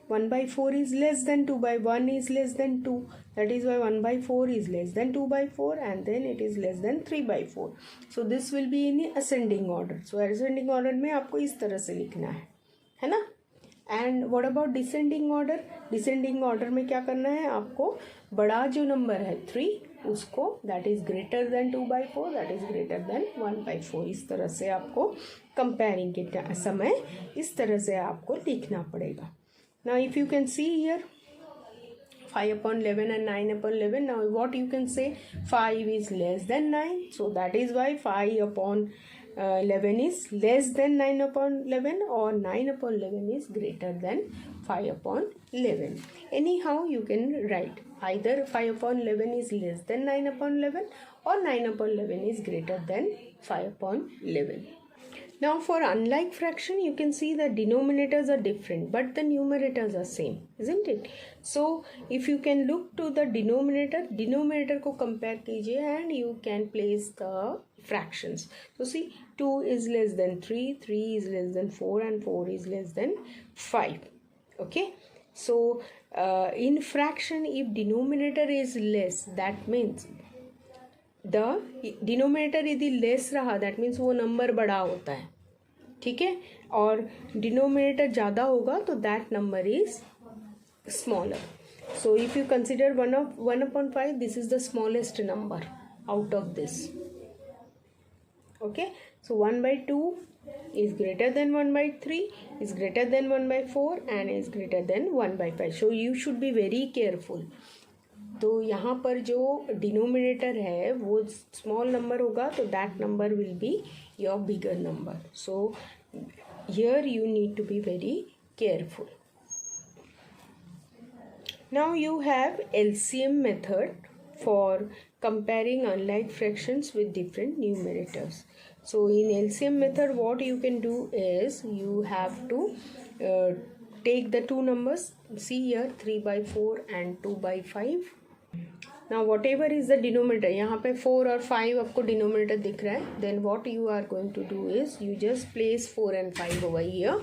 1/4 is less than 2/1 is less than 2. That is why 1/4 is less than 2/4 and then it is less than 3/4. So this will be in ascending order. So ascending order में आपको इस तरह से लिखना है ना. And what about descending order? Descending order में क्या करना है आपको? बड़ा जो नंबर है 3 उसको that is greater than 2/4, that is greater than 1/4, इस तरह से आपको कंपेयरिंग के समय इस तरह से आपको लिखना पड़ेगा. Now if you can see here 5/11 and 9/11. Now what you can say? 5 is less than 9, so that is why 5/11 is less than 9/11 or 9/11 is greater than 5/11. Anyhow you can write either 5/11 is less than 9/11 or 9/11 is greater than 5/11. Now for unlike fraction you can see the denominators are different but the numerators are same, isn't it? So if you can look to the denominator को compare कीजिए and you can place the fractions. So see 2 is less than 3, 3 is less than 4 and 4 is less than 5. Okay, so in fraction if denominator is less that means the denominator यदि less रहा that means वो number बड़ा होता है. ठीक है, और denominator ज़्यादा होगा तो that number is smaller. So if you consider 1/5 this is the smallest number out of this. Okay, so 1/2 is greater than 1/3, is greater than 1/4 and is greater than 1/5. So you should be very careful. तो यहाँ पर जो denominator है वो small number होगा तो that number will be your bigger number. So here you need to be very careful. Now you have LCM method for comparing unlike fractions with different numerators. So in LCM method what you can do is you have to take the two numbers. See here 3/4 and 2/5. Now whatever is the denominator, यहाँ पे 4 और 5 आपको denominator दिख रहा है, then what you are going to do is you just place 4 and 5 over here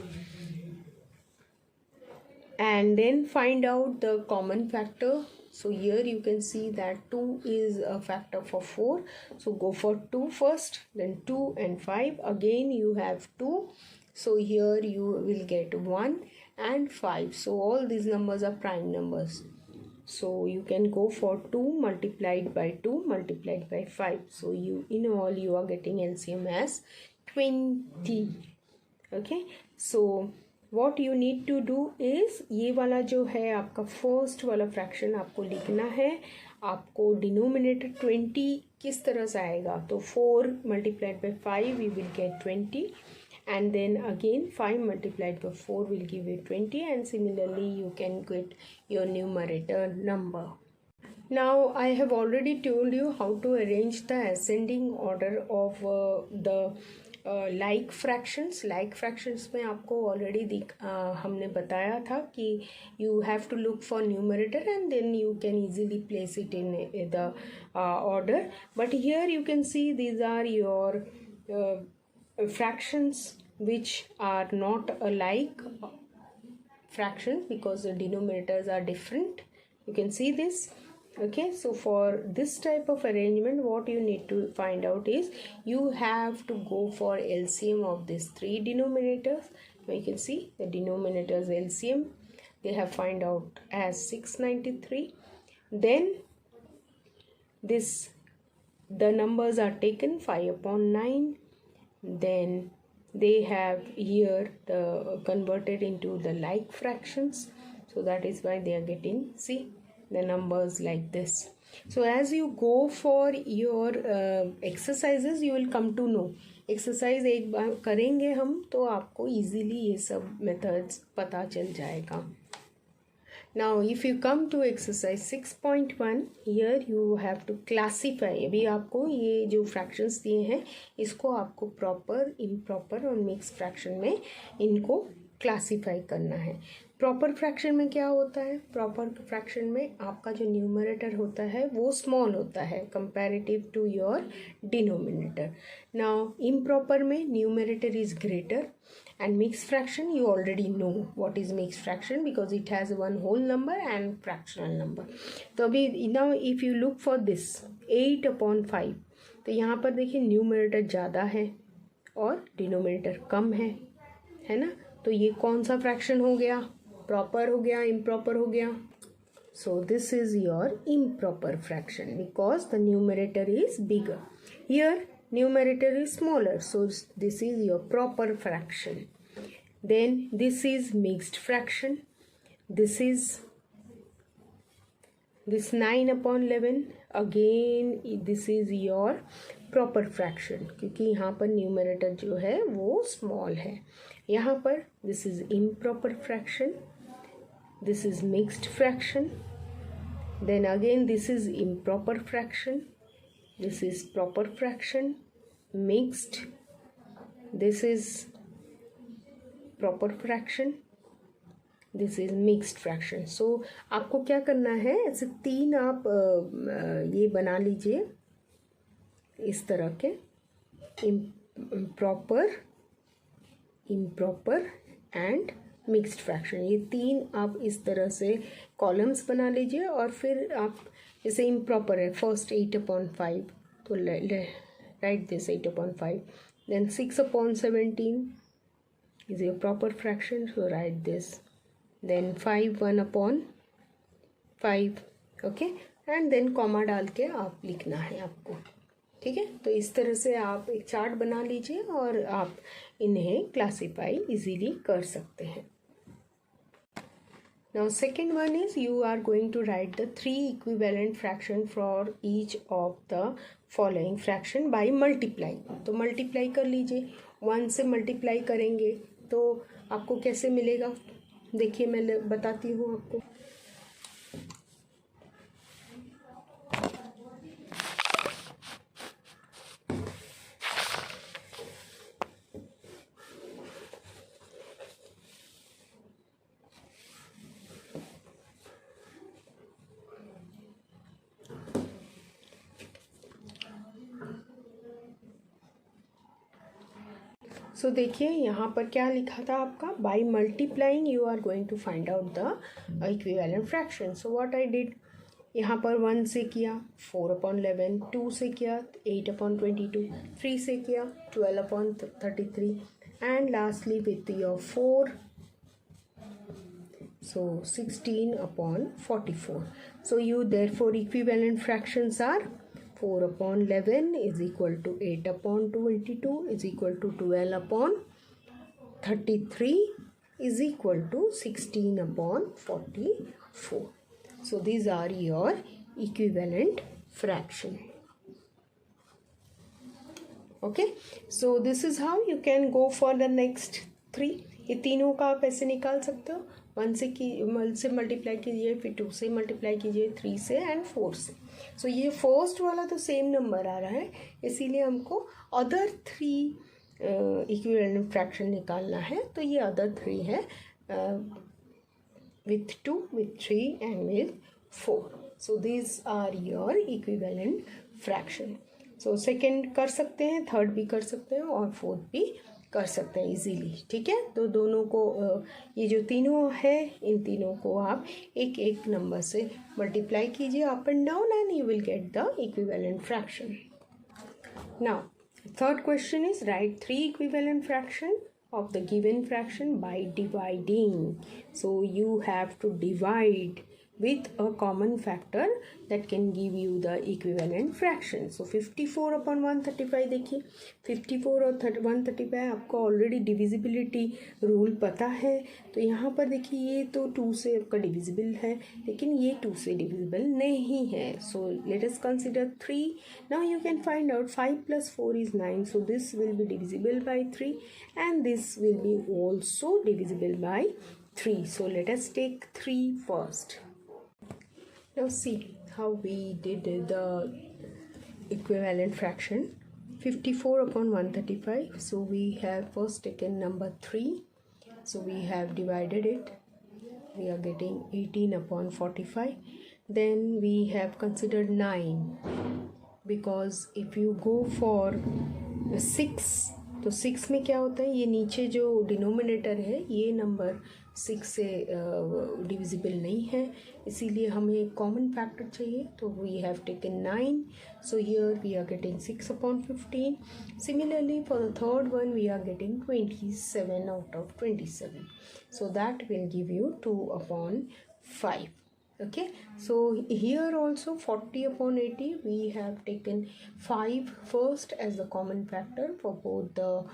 and then find out the common factor. So here you can see that 2 is a factor for 4, so go for 2 first, then 2 and 5, again you have 2, so here you will get 1 and 5. So all these numbers are prime numbers, so you can go for 2 multiplied by 2 multiplied by 5. So you in all you are getting LCM as 20. Okay, so what you need to do is ये वाला जो है आपका first वाला fraction आपको लिखना है. आपको डिनोमिनेटर 20 किस तरह से आएगा? तो 4 multiplied by 5 you will get 20 and then again 5 multiplied by 4 will give you 20 and similarly you can get your numerator number. Now I have already told you how to arrange the ascending order of the like fractions में आपको already हमने बताया था कि you have to look for numerator and then you can easily place it in the order. But here you can see these are your fractions which are not alike fractions because the denominators are different. You can see this. Okay, so for this type of arrangement what you need to find out is you have to go for LCM of these three denominators. Now you can see the denominators LCM they have find out as 693. Then the numbers are taken 5/9, then they have here the converted into the like fractions, so that is why they are getting, see, the numbers like this. So as you go for your exercises, you will come to know. Exercise एक बार करेंगे हम तो आपको easily ये सब methods पता चल जाएगा. Now if you come to exercise 6.1, here you have to classify. अभी आपको ये जो fractions दिए हैं इसको आपको proper, improper और mixed fraction में इनको classify करना है. Proper fraction में क्या होता है? Proper fraction में आपका जो numerator होता है वो small होता है comparative to your denominator. Now improper में numerator is greater. And mixed fraction, you already know what is mixed fraction because it has one whole number and fractional number. तो अभी now if you look for this 8/5, तो यहाँ पर देखिए numerator ज़्यादा है और डिनोमिनेटर कम है ना. तो ये कौन सा फ्रैक्शन हो गया? प्रॉपर हो गया, इम्प्रॉपर हो गया? So this is your improper fraction because the numerator is bigger. Here numerator is smaller, so this is your proper fraction. Then this is mixed fraction. This is this 9/11. Again this is your proper fraction क्योंकि यहाँ पर numerator जो है वो small है. यहाँ पर this is improper fraction. This is mixed fraction. Then again this is improper fraction. This is proper fraction, mixed. This is proper fraction. This is mixed fraction. So आपको क्या करना है, ऐसे तीन आप ये बना लीजिए इस तरह के improper, improper and mixed fraction. ये तीन आप इस तरह से कॉलम्स बना लीजिए और फिर आप जैसे improper है फर्स्ट 8/5 तो right this 8/5. Then 6/17 is your proper fraction, so write this. Then 5 1/5, okay, and then comma डाल के आप लिखना है आपको. ठीक है, तो इस तरह से आप एक चार्ट बना लीजिए और आप इन्हें क्लासीफाई इजीली कर सकते हैं. Now second one is you are going to write the three equivalent fraction for each of the following fraction by multiply. तो multiply कर लीजिए. 1 से multiply करेंगे तो आपको कैसे मिलेगा, देखिए मैं बताती हूँ आपको. सो देखिए यहाँ पर क्या लिखा था आपका, by multiplying you are going to find out the equivalent fraction. So what I did, यहाँ पर 1 से किया 4/11, 2 से किया 8/22, 3 से किया 12/33 and lastly with your 4, so 16/44. So you therefore equivalent fractions are 4/11 is equal to 8/22 is equal to 12/33 is equal to 16/44. So these are your equivalent fraction. Okay, so this is how you can go for the next 3. ये तीनों का आप ऐसे निकाल सकते हो. 1 से multiply कीजिए, फिर 2 से मल्टीप्लाई कीजिए, 3 से एंड 4 से. सो ये फर्स्ट वाला तो सेम नंबर आ रहा है, इसीलिए हमको अदर 3 इक्विवेलेंट फ्रैक्शन निकालना है. तो ये अदर 3 है with 2, with 3 and with 4. So these are your equivalent fraction. So second कर सकते हैं, थर्ड भी कर सकते हैं और फोर्थ भी कर सकते हैं इजीली. ठीक है, तो दोनों को ये जो तीनों है इन तीनों को आप एक एक नंबर से मल्टीप्लाई कीजिए up and down and you will gate the equivalent fraction. Now third question is right 3 equivalent fraction of the given fraction by dividing. So you have to divide with a common factor that can give you the equivalent fraction. So 54 upon 135 देखिए 54 और 135 आपको already divisibility rule पता है, तो यहाँ पर देखिए ये तो 2 से आपका डिविजिबल है लेकिन ये 2 से डिविजिबल नहीं है. सो let us consider 3. Now you can find out 5 + 4 is 9, so this will be divisible by 3 and this will be also divisible by 3. So let us take 3 first. Now see how we did the equivalent fraction. 54 upon 135. So we have first taken number 3. So we have divided it. We are getting 18 upon 45. Then we have considered 9. Because if you go for 6, तो 6 में क्या होता है, ये नीचे जो denominator है ये नंबर 6 से डिविजिबल नहीं है, इसीलिए हमें कॉमन फैक्टर चाहिए. तो we have taken 9. So here we are getting 6 upon 15. Similarly for the third one we are getting 27 out of 27. So that will give you 2 upon 5. Okay, so here also 40 upon 80 we have taken 5 first as the common factor for both the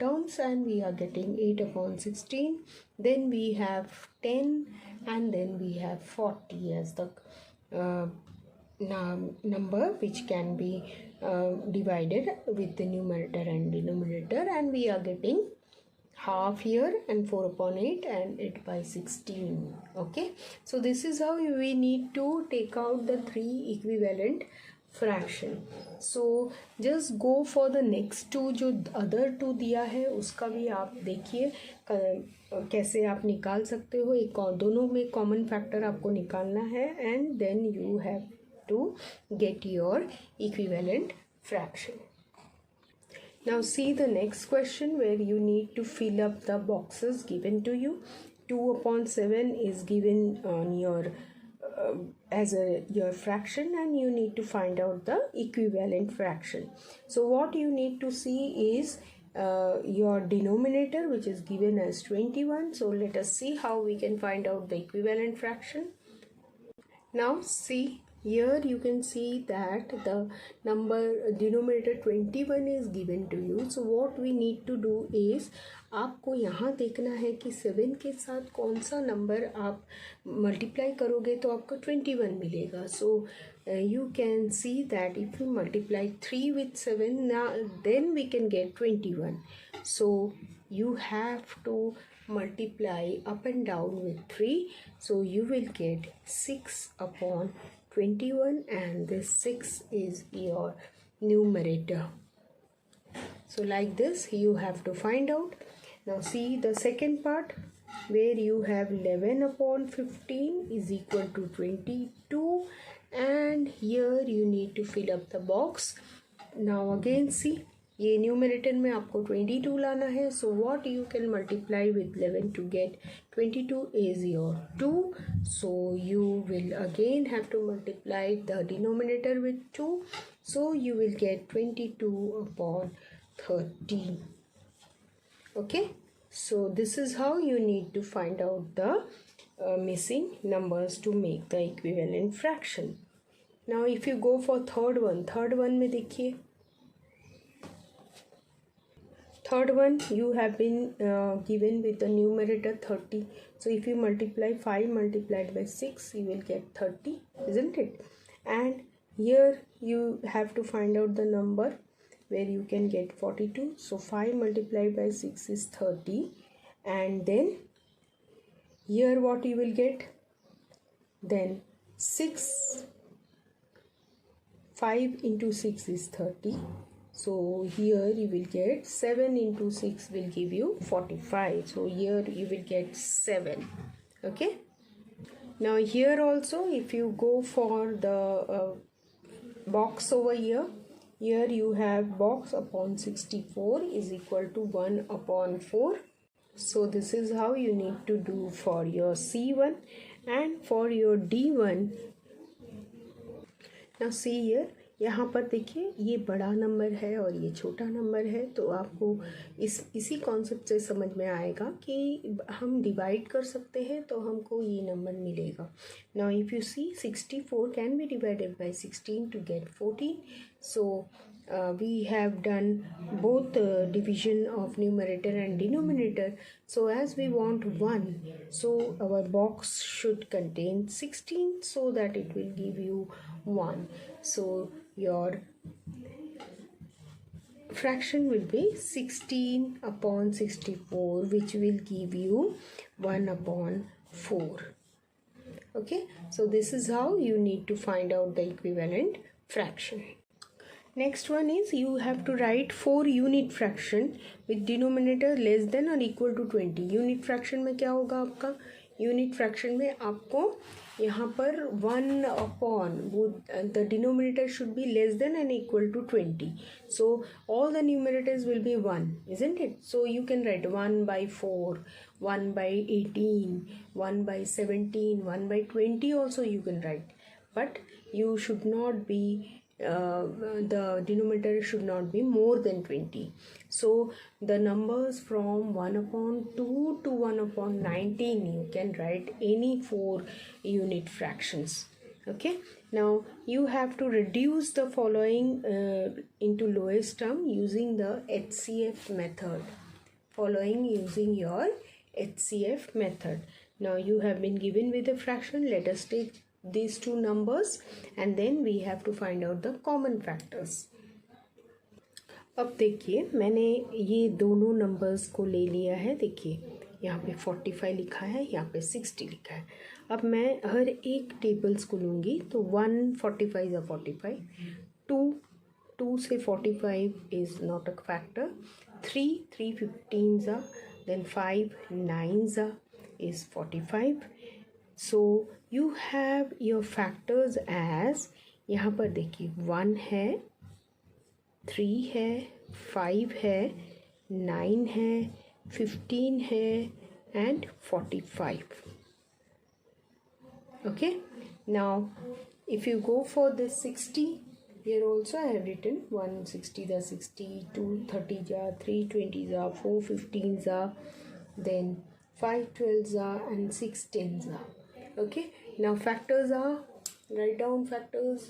terms, and we are getting 8 upon 16. Then we have 10 and then we have 40 as the number which can be divided with the numerator and denominator, and we are getting half here and 4 upon 8 and 8 by 16. Okay, so this is how we need to take out the 3 equivalent fraction. So just go for the next 2, जो other 2 दिया है उसका भी आप देखिए कैसे आप निकाल सकते हो. एक दोनों में कॉमन फैक्टर आपको निकालना है and then you have to get your equivalent fraction. Now see the next question where you need to fill up the boxes given to you. 2 upon 7 is given on your as your fraction, and you need to find out the equivalent fraction. So what you need to see is your denominator, which is given as 21. So let us see how we can find out the equivalent fraction. Now see, here you can see that the number denominator 21 is given to you. So what we need to do is आपको यहाँ देखना है कि 7 के साथ कौन सा number आप मल्टीप्लाई करोगे तो आपको 21 मिलेगा. So you can see that if you multiply 3 with 7 now then we can get 21. So you have to multiply up and down with 3. So you will get 6 upon 21 and this 6 is your numerator. So like this you have to find out. Now see the second part where you have 11 upon 15 is equal to 22, and here you need to fill up the box. Now again see, ये numerator में आपको 22 लाना है. So what you can multiply with 11 to get 22 is your 2. So you will again have to multiply the denominator with 2. So you will get 22 upon 13. Okay, so this is how you need to find out the missing numbers to make the equivalent fraction. Now if you go for third one में देखिए, third one you have been given with the numerator 30. So if you multiply 5 multiplied by 6 you will get 30, isn't it? And here you have to find out the number where you can get 42. So 5 multiplied by 6 is 30, and then here what you will get, then 5 into 6 is 30. So here you will get 7 into 6 will give you 45. So here you will get 7. Okay, now here also if you go for the box over here, here you have box upon 64 is equal to 1 upon 4. So this is how you need to do for your C1 and for your D1. Now see here, यहाँ पर देखिए ये बड़ा number है और ये छोटा number है, तो आपको इसी कॉन्सेप्ट से समझ में आएगा कि हम डिवाइड कर सकते हैं तो हमको ये नंबर मिलेगा. Now if you see 64 can be divided by 16 to get 14. So we have done both division of numerator and denominator. So as we want 1, so our box should contain 16 so that it will give you 1. So your fraction will be 16 upon 64, which will give you 1 upon 4. Okay, so this is how you need to find out the equivalent fraction. Next one is you have to write 4 unit fraction with denominator less than or equal to 20. Unit fraction में क्या होगा आपका? Unit fraction में आपको यहाँ पर 1 upon the denominator should be less than and equal to 20. So all the numerators will be 1, isn't it? So you can write 1 by 4, 1 by 18, 1 by 17, 1 by 20 also you can write. But you should not be the denominator should not be more than 20. So the numbers from 1 upon 2 to 1 upon 19 you can write any 4 unit fractions. Okay, now you have to reduce the following into lowest term using the Hcf method. Following using your Hcf method. Now you have been given with a fraction. Let us take these two numbers and then we have to find out the common factors. अब देखिए मैंने ये दोनों numbers को ले लिया है. देखिए यहाँ पे 45 लिखा है, यहाँ पे 60 लिखा है. अब मैं हर एक टेबल्स को लूँगी तो 1 45 ज़ा 45, 2 से 45 इज़ नॉट अ फैक्टर, 3 15 ज़ा, देन 5 9 ज़ा is 45. So you have your factors as, यहाँ पर देखिए 1 है, 3 है, 5 है, 9 है, 15 है and 45. Okay, now if you go for this 60, here also I have written 1 60 ज़ा 60, 2 30 ज़ा, 3 20 ज़ा, 4 15 ज़ा, then 5 12 ज़ा and 6 10 ज़ा. Okay, now factors are, write down factors.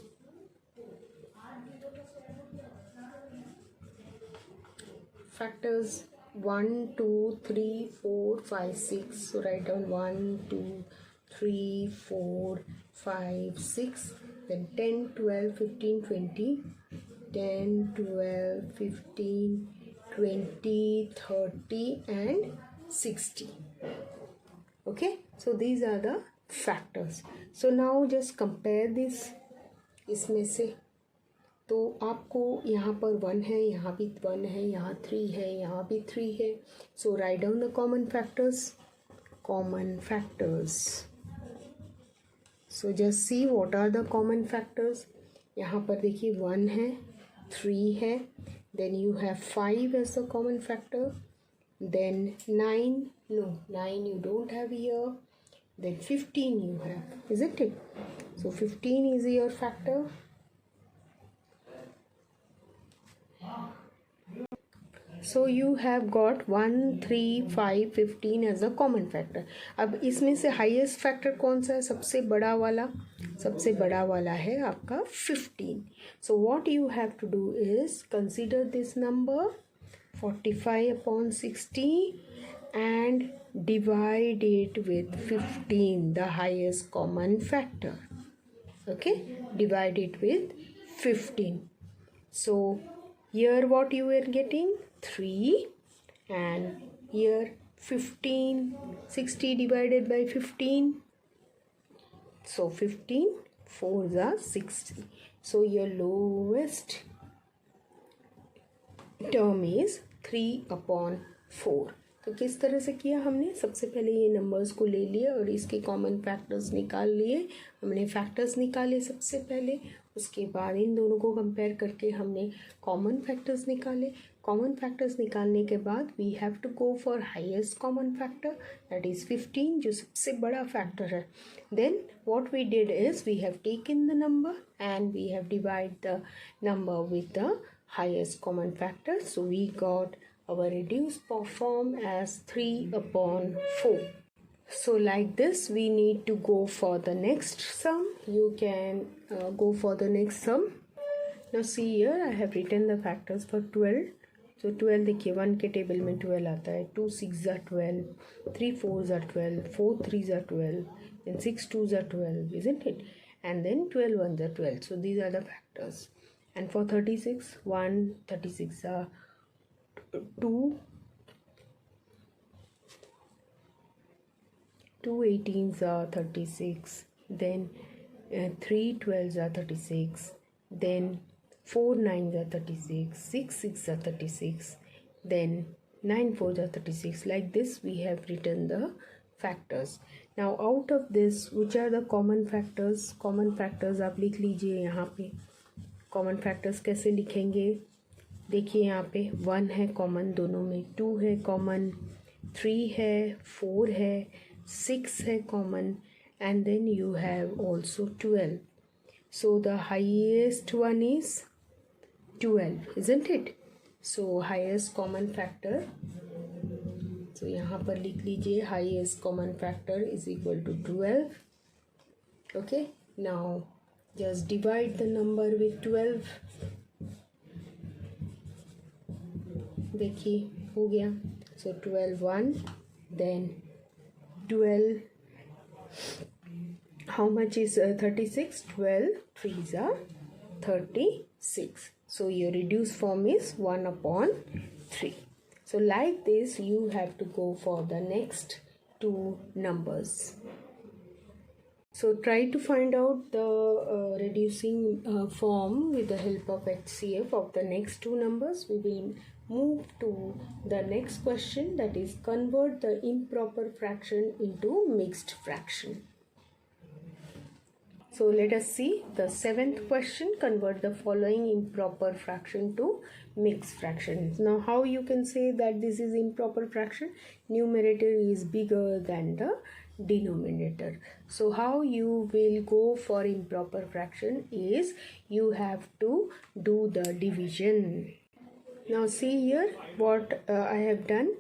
Factors 1 2 3 4 5 6. So write down 1 2 3 4 5 6, then 10 12 15 20, 10 12 15 20 30 and 60. Okay, so these are the factors. So now just compare this. इसमें से तो आपको यहाँ पर 1 है, यहाँ भी 1 है, यहाँ 3 है, यहाँ भी 3 है. So write down the common factors. Common factors. So just see what are the common factors. यहाँ पर देखिए 1 है, 3 है, then you have 5 as the common factor, then 9, no 9 you don't have here, then 15 you have, isn't it? So 15 is your factor. So you have got 1 3 5 15 as a common factor. अब इसमें से highest factor कौन सा है? सबसे बड़ा वाला. सबसे बड़ा वाला है आपका 15. So what you have to do is consider this number 45 upon 60 and divide it with 15, the highest common factor. Okay, divide it with 15. So here what you are getting? 3, and here 15. 60 divided by 15. So 15 4s are 60. So your lowest term is 3 upon 4. तो किस तरह से किया हमने? सबसे पहले ये numbers को ले लिए और इसके कॉमन फैक्टर्स निकाल लिए. हमने फैक्टर्स निकाले सबसे पहले, उसके बाद इन दोनों को कंपेयर करके हमने कॉमन फैक्टर्स निकाले. कॉमन फैक्टर्स निकालने के बाद we have to go for highest common factor, that is 15, जो सबसे बड़ा फैक्टर है. Then what we did is we have taken the number and we have divide the number with the highest common factor. So we got our reduced form as 3/4. So like this we need to go for the next sum. You can go for the next sum. Now see here I have written the factors for 12. So 12 देखिए 1 के table में 12 आता है. 2 6 are 12, 3 4 are 12, 4 3 are 12, and 6 2 are 12, isn't it? And then 12 1s are 12. So these are the factors. And for 36, 1 36 are 2, 2 18s are 36, then 3 12s are 36, then 4 9s are 36, 6 6 are 36, then 9 4s are 36. Like this we have written the factors. Now out of this, which are the common factors? Common factors आप लिख लीजिए यहाँ पे. Common factors कैसे लिखेंगे? देखिए यहाँ पे 1 है कॉमन दोनों में, 2 है कॉमन, 3 है, 4 है, 6 है common, and then you have also 12. So the highest one is 12, isn't it? So highest common factor, so यहाँ पर लिख लीजिए highest common factor is equal to 12. Okay, now just divide the number with 12. देखिए हो गया. So 12 1, then 12, how much is 36? 12 3s are 36. So your reduced form is 1/3. So like this you have to go for the next two numbers. So try to find out the reducing form with the help of HCF of the next two numbers. We will move to the next question, that is convert the improper fraction into mixed fraction. So let us see the 7th question. Convert the following improper fraction to mixed fraction. Now how you can say that this is improper fraction? Numerator is bigger than the denominator. So how you will go for improper fraction is you have to do the division. Now see here what I have done.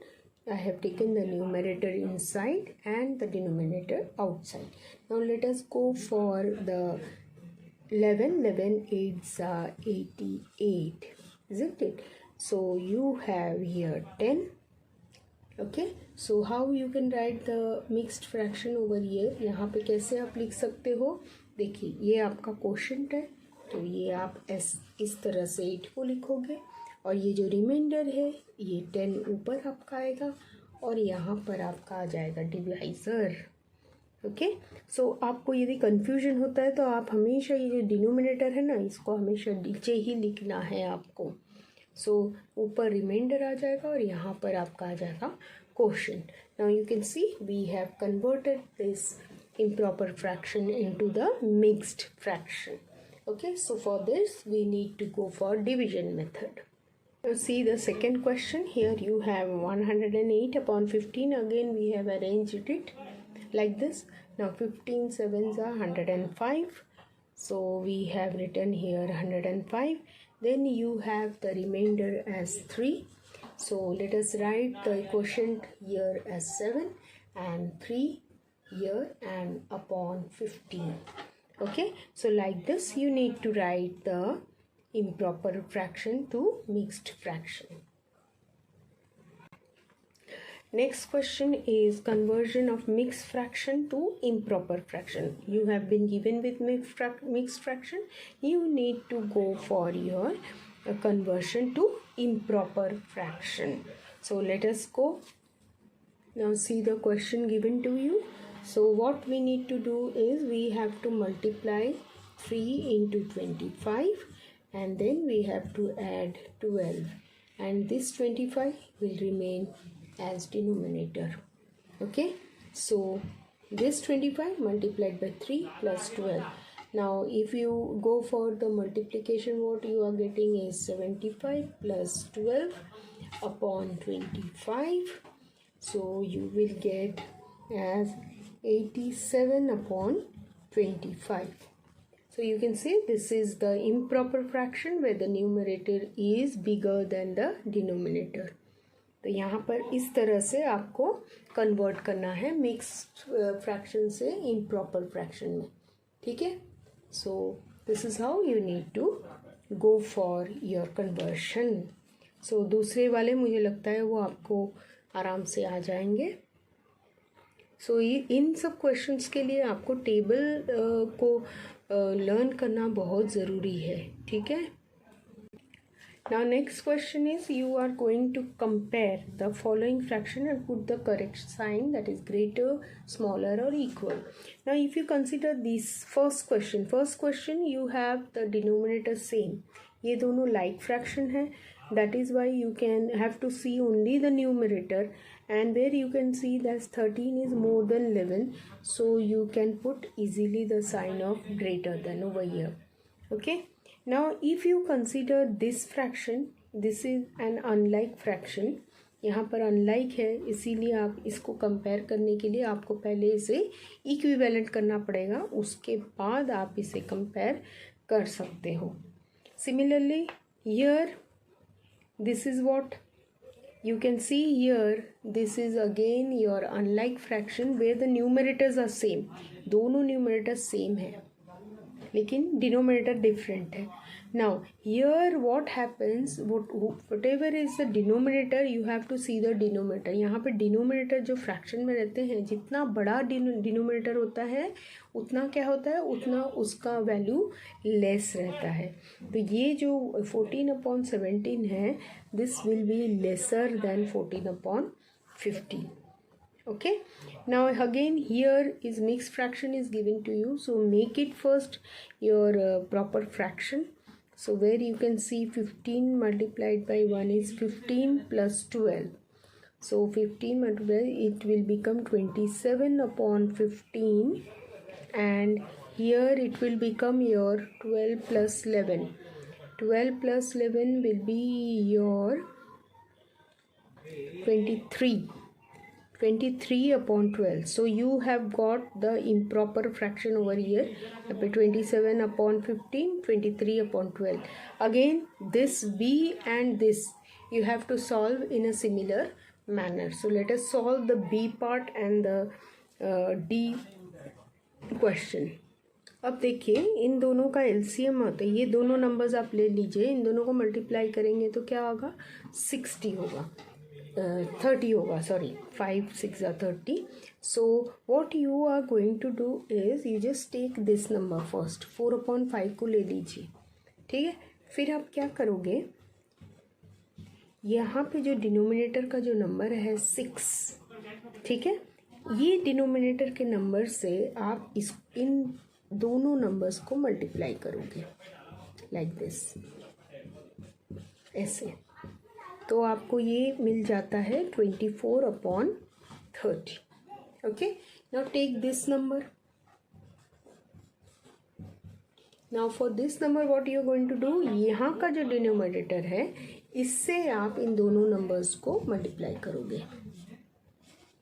I have taken the numerator inside and the denominator outside. Now let us go for the 11. 11 8s are 88, isn't it? So you have here 10. Okay, so how you can write the mixed fraction over here? यहाँ पे कैसे आप लिख सकते हो? देखिए ये आपका क्वोशिएंट है, तो ये आप इस तरह से 8 को लिखोगे, और ये जो रिमाइंडर है ये 10 ऊपर आपका आएगा, और यहाँ पर आपका आ जाएगा डिवाइज़र. ओके, सो आपको यदि कन्फ्यूजन होता है तो आप हमेशा ये जो डिनोमिनेटर है ना, इसको हमेशा नीचे ही लिखना है आपको. सो ऊपर रिमाइंडर आ जाएगा और यहाँ पर आपका आ जाएगा quotient. Now you can see we have converted this improper fraction into the mixed fraction. Okay, so for this we need to go for division method. Now see the second question. Here you have 108/15. Again we have arranged it like this. Now 15 7s are 105. So we have written here 105. Then you have the remainder as 3. So let us write the quotient here as 7 and 3 here and upon 15. Okay, so like this you need to write the improper fraction to mixed fraction. Next question is conversion of mixed fraction to improper fraction. You have been given with mixed fraction. You need to go for your conversion to improper fraction. So let us go. Now see the question given to you. So what we need to do is we have to multiply 3 into 25 and then we have to add 12, and this 25 will remain as denominator. Okay, so this 25 multiplied by 3 plus 12. Now if you go for the multiplication, what you are getting is 75 plus 12 upon 25. So you will get as 87 upon 25. So you can see this is the improper fraction where the numerator is bigger than the denominator. तो यहाँ पर इस तरह से आपको convert करना है mixed fraction से इम्प्रॉपर फ्रैक्शन में, ठीक है. So this is how you need to go for your conversion. So दूसरे वाले मुझे लगता है वो आपको आराम से आ जाएंगे. सो इन सब क्वेश्चंस के लिए आपको टेबल को लर्न करना बहुत ज़रूरी है, ठीक है. Now next question is, you are going to compare the following fraction and put the correct sign, that is greater, smaller or equal. Now if you consider this first question you have the denominator same. ये दोनों like fraction है, that is why you can have to see only the numerator, and where you can see that 13 is more than 11, so you can put easily the sign of greater than over here. Okay. Now if you consider this fraction, this is an unlike fraction. यहाँ पर unlike है, इसीलिए आप इसको compare करने के लिए आपको पहले इसे इक्विवेलेंट करना पड़ेगा, उसके बाद आप इसे कंपेयर कर सकते हो. Similarly here this is what you can see here. This is again your unlike fraction where the numerators are same. दोनों numerators same है लेकिन डिनोमिनेटर डिफरेंट है. Now here what happens, whatever is the denominator you have to see the denominator. यहाँ पे denominator जो fraction में रहते हैं, जितना बड़ा डिनोमिनेटर होता है उतना क्या होता है, उतना उसका वैल्यू लेस रहता है. तो ये जो 14/17 है, this will be lesser than 14/15. Okay, now again here is mixed fraction is given to you, so make it first your proper fraction. So where you can see 15 multiplied by 1 is 15 plus 12, so 15 multiplied, it will become 27/15, and here it will become your 12 plus 11. 12 plus 11 will be your 23/12. So you have got the improper fraction over here, 27/15, 23/12. Again this b and this you have to solve in a similar manner. So let us solve the b part and the d question. अब देखिए इन दोनों का LCM होता है, ये दोनों numbers आप ले लीजिए, इन दोनों को मल्टीप्लाई करेंगे तो क्या होगा, 60 होगा, 30 होगा, sorry 5 6 30. So what you are going to do is you just take this number first, 4/5 को ले लीजिए, ठीक है. फिर आप क्या करोगे, यहाँ पे जो डिनोमिनेटर का जो नंबर है 6, ठीक है, ये डिनोमिनेटर के नंबर से आप इन दोनों नंबर्स को मल्टीप्लाई करोगे लाइक दिस, ऐसे. तो आपको ये मिल जाता है 24/30. Okay, now take this number. Now for this number what you are going to do, यहाँ का जो डिनोमिनेटर है इससे आप इन दोनों नंबर्स को मल्टीप्लाई करोगे,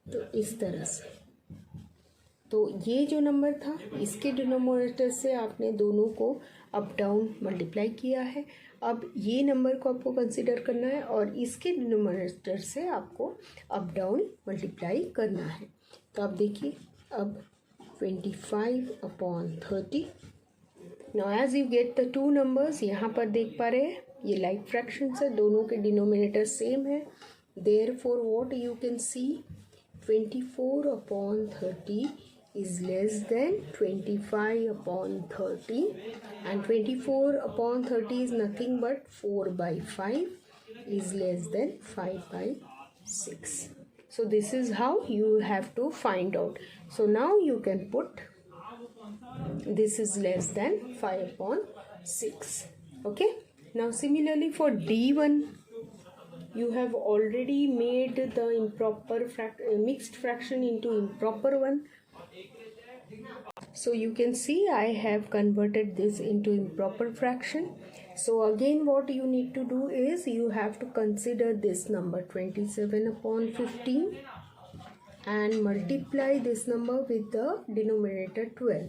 तो इस तरह से. तो ये जो नंबर था इसके डिनोमिनेटर से आपने दोनों को अप डाउन मल्टीप्लाई किया है. अब ये नंबर को आपको कंसिडर करना है और इसके डिनोमिनेटर से आपको अप डाउन मल्टीप्लाई करना है. तो आप देखिए अब 25/30. Now as you get the two numbers, यहाँ पर देख पा रहे हैं ये लाइक फ्रैक्शंस है, दोनों के डिनोमिनेटर सेम है. Therefore what you can C, 24/30 is less than 25/30, and 24/30 is nothing but 4/5 is less than 5/6. So this is how you have to find out. So now you can put this is less than 5/6. Okay, now similarly for D1 you have already made the improper mixed fraction into improper one. So you can see I have converted this into improper fraction. So again what you need to do is you have to consider this number 27 upon 15 and multiply this number with the denominator 12.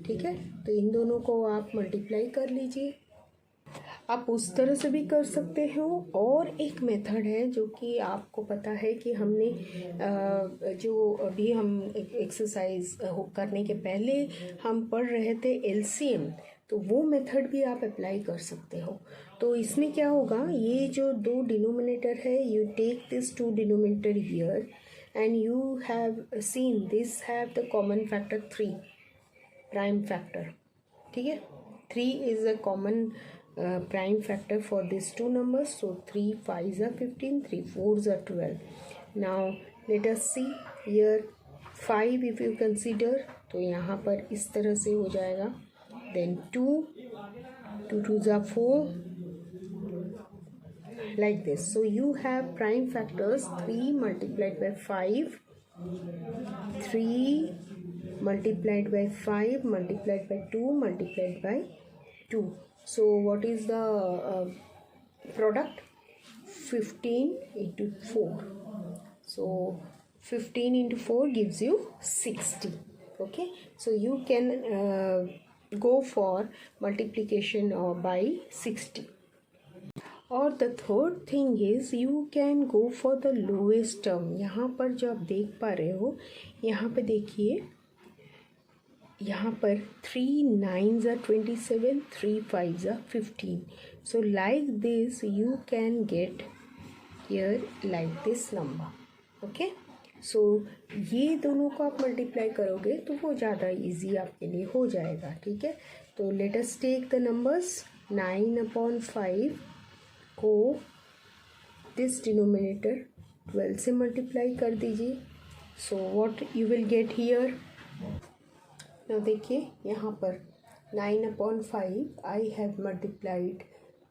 ठीक है, तो इन दोनों को आप multiply कर लीजिए. आप उस तरह से भी कर सकते हो. और एक मेथड है जो कि आपको पता है कि हमने जो अभी हम एक्सरसाइज करने के पहले हम पढ़ रहे थे एलसीएम, तो वो मेथड भी आप अप्लाई कर सकते हो. तो इसमें क्या होगा, ये जो दो डिनोमिनेटर है, you take this two denominator here and you have seen this have the common factor 3 prime factor. ठीक है, 3 is a common prime factor for these two numbers. So 3 5s are 15, 3 4s are 12. Now let us see here 5 if you consider, तो यहाँ पर इस तरह से हो जाएगा. Then 2 2s are 4, like this. So you have prime factors 3 multiplied by 5, 3 multiplied by 5 multiplied by 2 multiplied by 2. So what is the product? 15 into 4. So 15 into 4 gives you 60. Okay, so you can go for multiplication by 60. और the third thing is you can go for the lowest term. यहाँ पर जो आप देख पा रहे हो, यहाँ पे देखिए, यहाँ पर 3 9s are 27, 3 5s are 15. So like this you can get here like this number. Okay, so ये दोनों को आप मल्टीप्लाई करोगे तो वो ज़्यादा इजी आपके लिए हो जाएगा. ठीक है, तो let us take the numbers. 9 upon 5 को this denominator 12 से मल्टीप्लाई कर दीजिए. So what you will get here? Now देखिए, यहाँ पर 9 upon 5 I have multiplied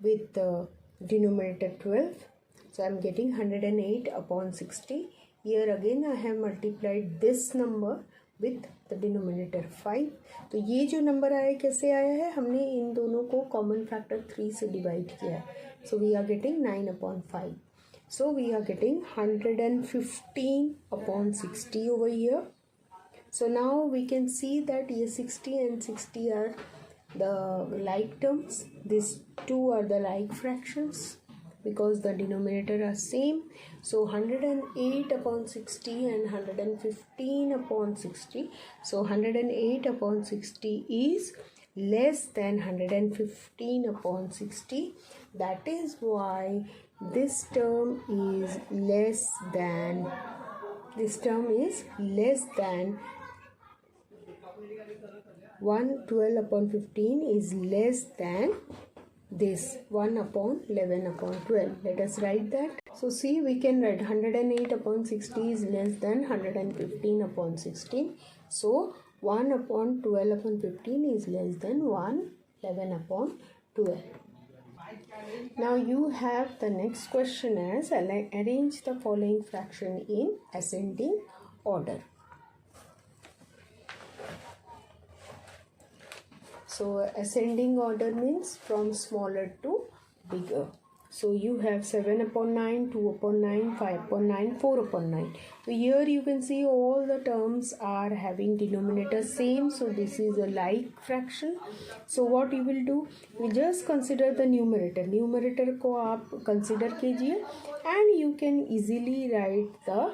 with the denominator 12. So I am getting 108 upon 60. Here again I have multiplied this number with the denominator 5. तो ये जो number आया कैसे आया है, हमने इन दोनों को कॉमन फैक्टर 3 से डिवाइड किया है. So we are getting 9 upon 5. So we are getting 115 upon 60 over here. So now we can see that ये 60 and 60 are the like terms. These two are the like fractions because the denominator are same. So 108 upon 60 and 115 upon 60. So 108 upon 60 is less than 115 upon 60. That is why this term is less than 112 upon 15 is less than this 1 upon 11 upon 12. Let us write that. So see, we can write 108 upon 60 is less than 115 upon 16. So 1 upon 12 upon 15 is less than 111 upon 12. Now you have the next question as arrange the following fraction in ascending order. So ascending order means from smaller to bigger. So you have 7 upon 9, 2 upon 9, 5 upon 9, 4 upon 9. So here you can see all the terms are having denominator same. So this is a like fraction. So what you will do, you just consider the numerator. Numerator को आप consider कीजिए and you can easily write the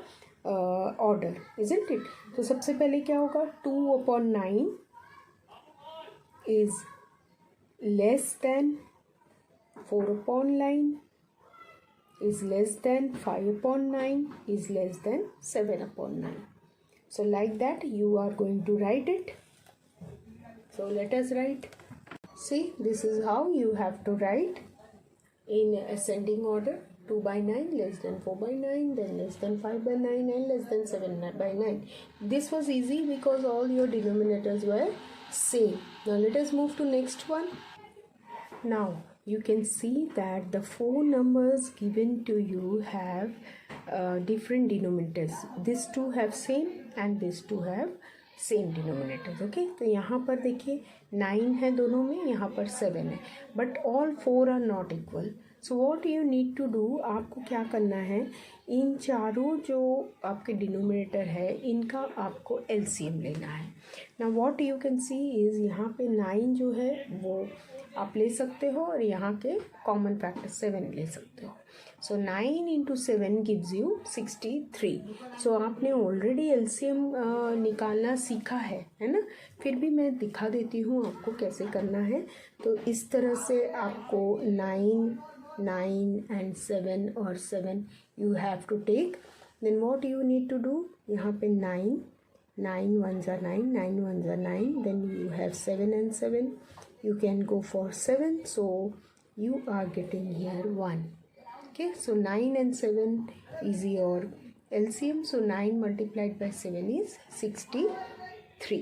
order, isn't it? तो सबसे पहले क्या होगा, 2 upon 9 is less than 4 upon 9 is less than 5 upon 9 is less than 7 upon 9. So like that you are going to write it. So let us write. See, this is how you have to write in ascending order. 2 by 9 less than 4 by 9, then less than 5 by 9 and less than 7 by 9. This was easy because all your denominators were same. Now let us move to next one. Now you can see that the 4 numbers given to you have different denominators. These two have same and these two have same denominators. Okay, तो यहाँ पर देखिए 9 है दोनों में, यहाँ पर 7 है, but all 4 are not equal. So what you need to do, आपको क्या करना है, इन चारों जो आपके डिनोमिनेटर है इनका आपको एलसीएम लेना है. ना what you can C is, यहाँ पे 9 जो है वो आप ले सकते हो और यहाँ के कॉमन फैक्टर 7 ले सकते हो. सो 9 इंटू 7 गिव्स यू 63. सो आपने ऑलरेडी एलसीएम निकालना सीखा है ना, फिर भी मैं दिखा देती हूँ आपको कैसे करना है. तो इस तरह से आपको 9 and 7 और 7 you have to take. Then what you need to do, यहाँ पे 9 ones are 9, 9 ones are 9, then you have 7 and 7, you can go for 7, so you are getting here 1. Okay, so 9 and 7 is your LCM, so 9 multiplied by 7 is 63.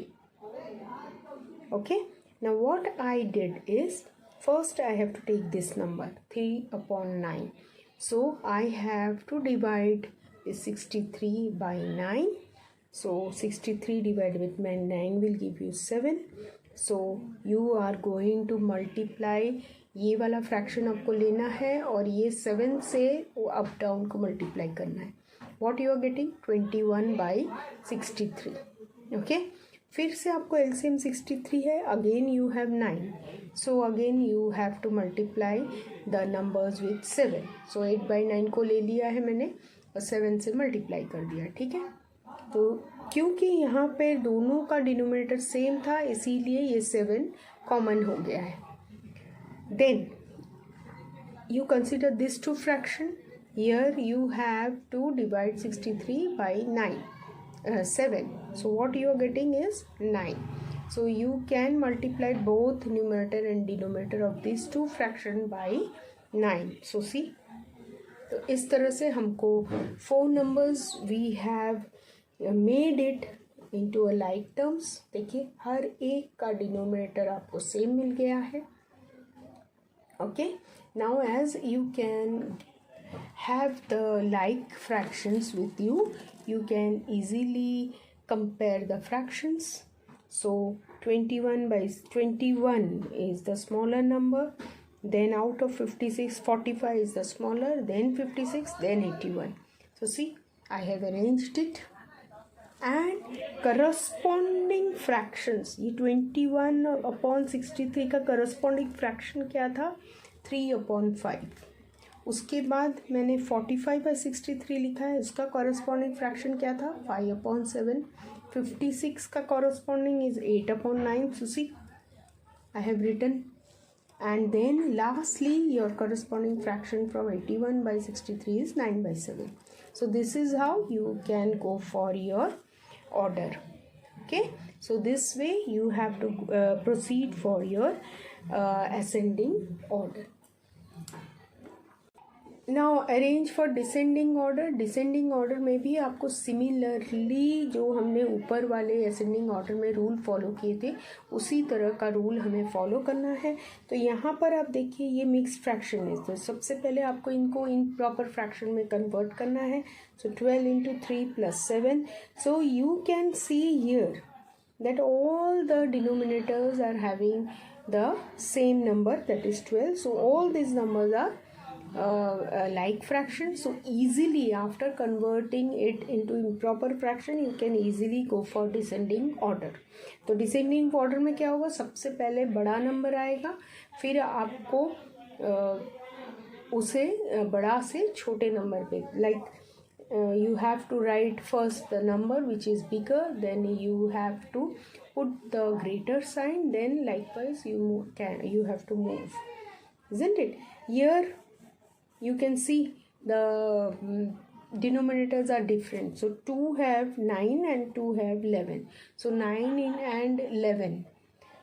Okay, now what I did is, first I have to take this number 3 upon 9. So I have to divide this 63 by 9. So 63 divided with 9 will give you 7. So you are going to multiply, ये वाला fraction आपको लेना है और ये 7 से up down को multiply करना है. What you are getting, 21 by 63. Okay, फिर से आपको एलसीएम 63 है, again you have 9, so again you have to multiply the numbers with 7. So 8 by 9 को ले लिया है मैंने और 7 से मल्टीप्लाई कर दिया. ठीक है, तो क्योंकि यहाँ पे दोनों का डिनोमिनेटर सेम था इसीलिए ये 7 कॉमन हो गया है. Then you consider this two fraction. Here you have to divide 63 by 7. So what you are getting is 9. So you can multiply both numerator and denominator of these two fraction by 9. So see, तो इस तरह से हमको 4 numbers we have made it into a like terms. देखिए हर एक का denominator आपको same मिल गया है. Okay, now as you can have the like fractions with you, you can easily compare the fractions. So 21 by 21 is the smaller number, then out of 56 45 is the smaller, then 56, then 81. So see, I have arranged it. And corresponding fractions, ये 21 upon 63 का corresponding fraction क्या था, 3 upon 5. उसके बाद मैंने 45 by 63 लिखा है, उसका corresponding fraction क्या था, 5 upon 7. 56 का corresponding is 8 upon 9. So see, I have written. And then lastly your corresponding fraction from 81 by 63 is 9 by 7. So this is how you can go for your order. Okay, so this way you have to proceed for your ascending order. Now arrange for descending order. Descending order में भी आपको similarly जो हमने ऊपर वाले ascending order में rule follow किए थे उसी तरह का रूल हमें फॉलो करना है. तो यहाँ पर आप देखिए ये मिक्स्ड फ्रैक्शन है, तो सबसे पहले आपको इनको improper fraction में कन्वर्ट करना है. So 12 into 3 plus 7. So you can see here that all the denominators are having the same number, that is 12. So all these numbers are like fraction. So easily after converting it into improper fraction you can easily go for descending order. तो descending order में क्या होगा, सबसे पहले बड़ा number आएगा, फिर आपको उसे बड़ा से छोटे नंबर पे, like you have to write first the number which is bigger, then you have to put the greater sign, then likewise you have to move, isn't it? Here you can see the denominators are different. So 2 have 9 and 2 have 11. So 9 and 11.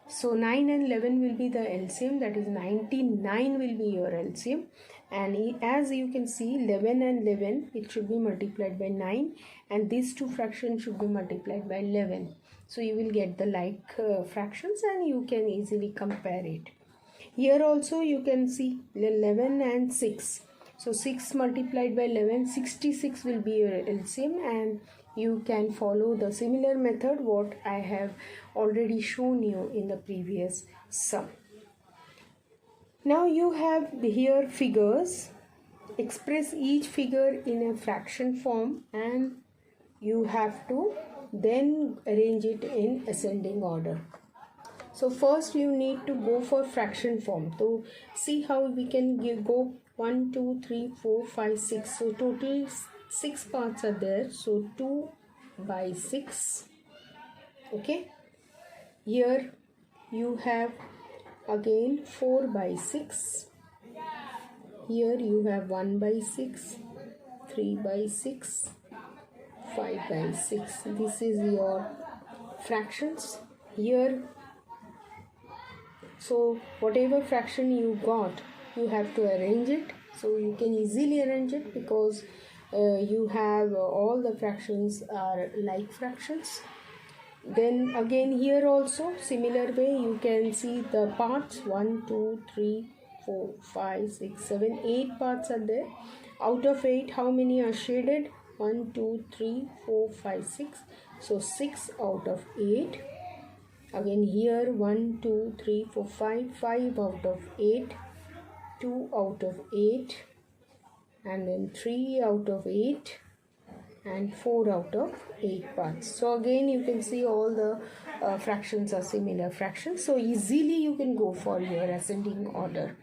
So 9 and 11 will be the LCM, that is 99 will be your LCM. And as you can see 11 and 11 it should be multiplied by 9 and these two fractions should be multiplied by 11. So you will get the like fractions and you can easily compare it. Here also you can see 11 and 6. So 6 multiplied by 11, 66 will be your LCM, and you can follow the similar method what I have already shown you in the previous sum. Now you have here figures. Express each figure in a fraction form and you have to then arrange it in ascending order. So first you need to go for fraction form. So see how we can go 1, 2, 3, 4, 5, 6. So total 6 parts are there. So 2 by 6. Okay. Here you have again 4 by 6. Here you have 1 by 6, 3 by 6, 5 by 6. This is your fractions. Here, so whatever fraction you got, you have to arrange it. So you can easily arrange it because you have all the fractions are like fractions. Then again here also similar way you can see the parts 1, 2, 3, 4, 5, 6, 7, 8 parts are there. Out of 8, how many are shaded? 1, 2, 3, 4, 5, 6. So 6 out of 8. Again here 1, 2, 3, 4, 5. 5 out of 8. 2 out of 8. And then 3 out of 8. And 4 out of 8 parts. So again you can see all the fractions are similar fractions. So easily you can go for your ascending order.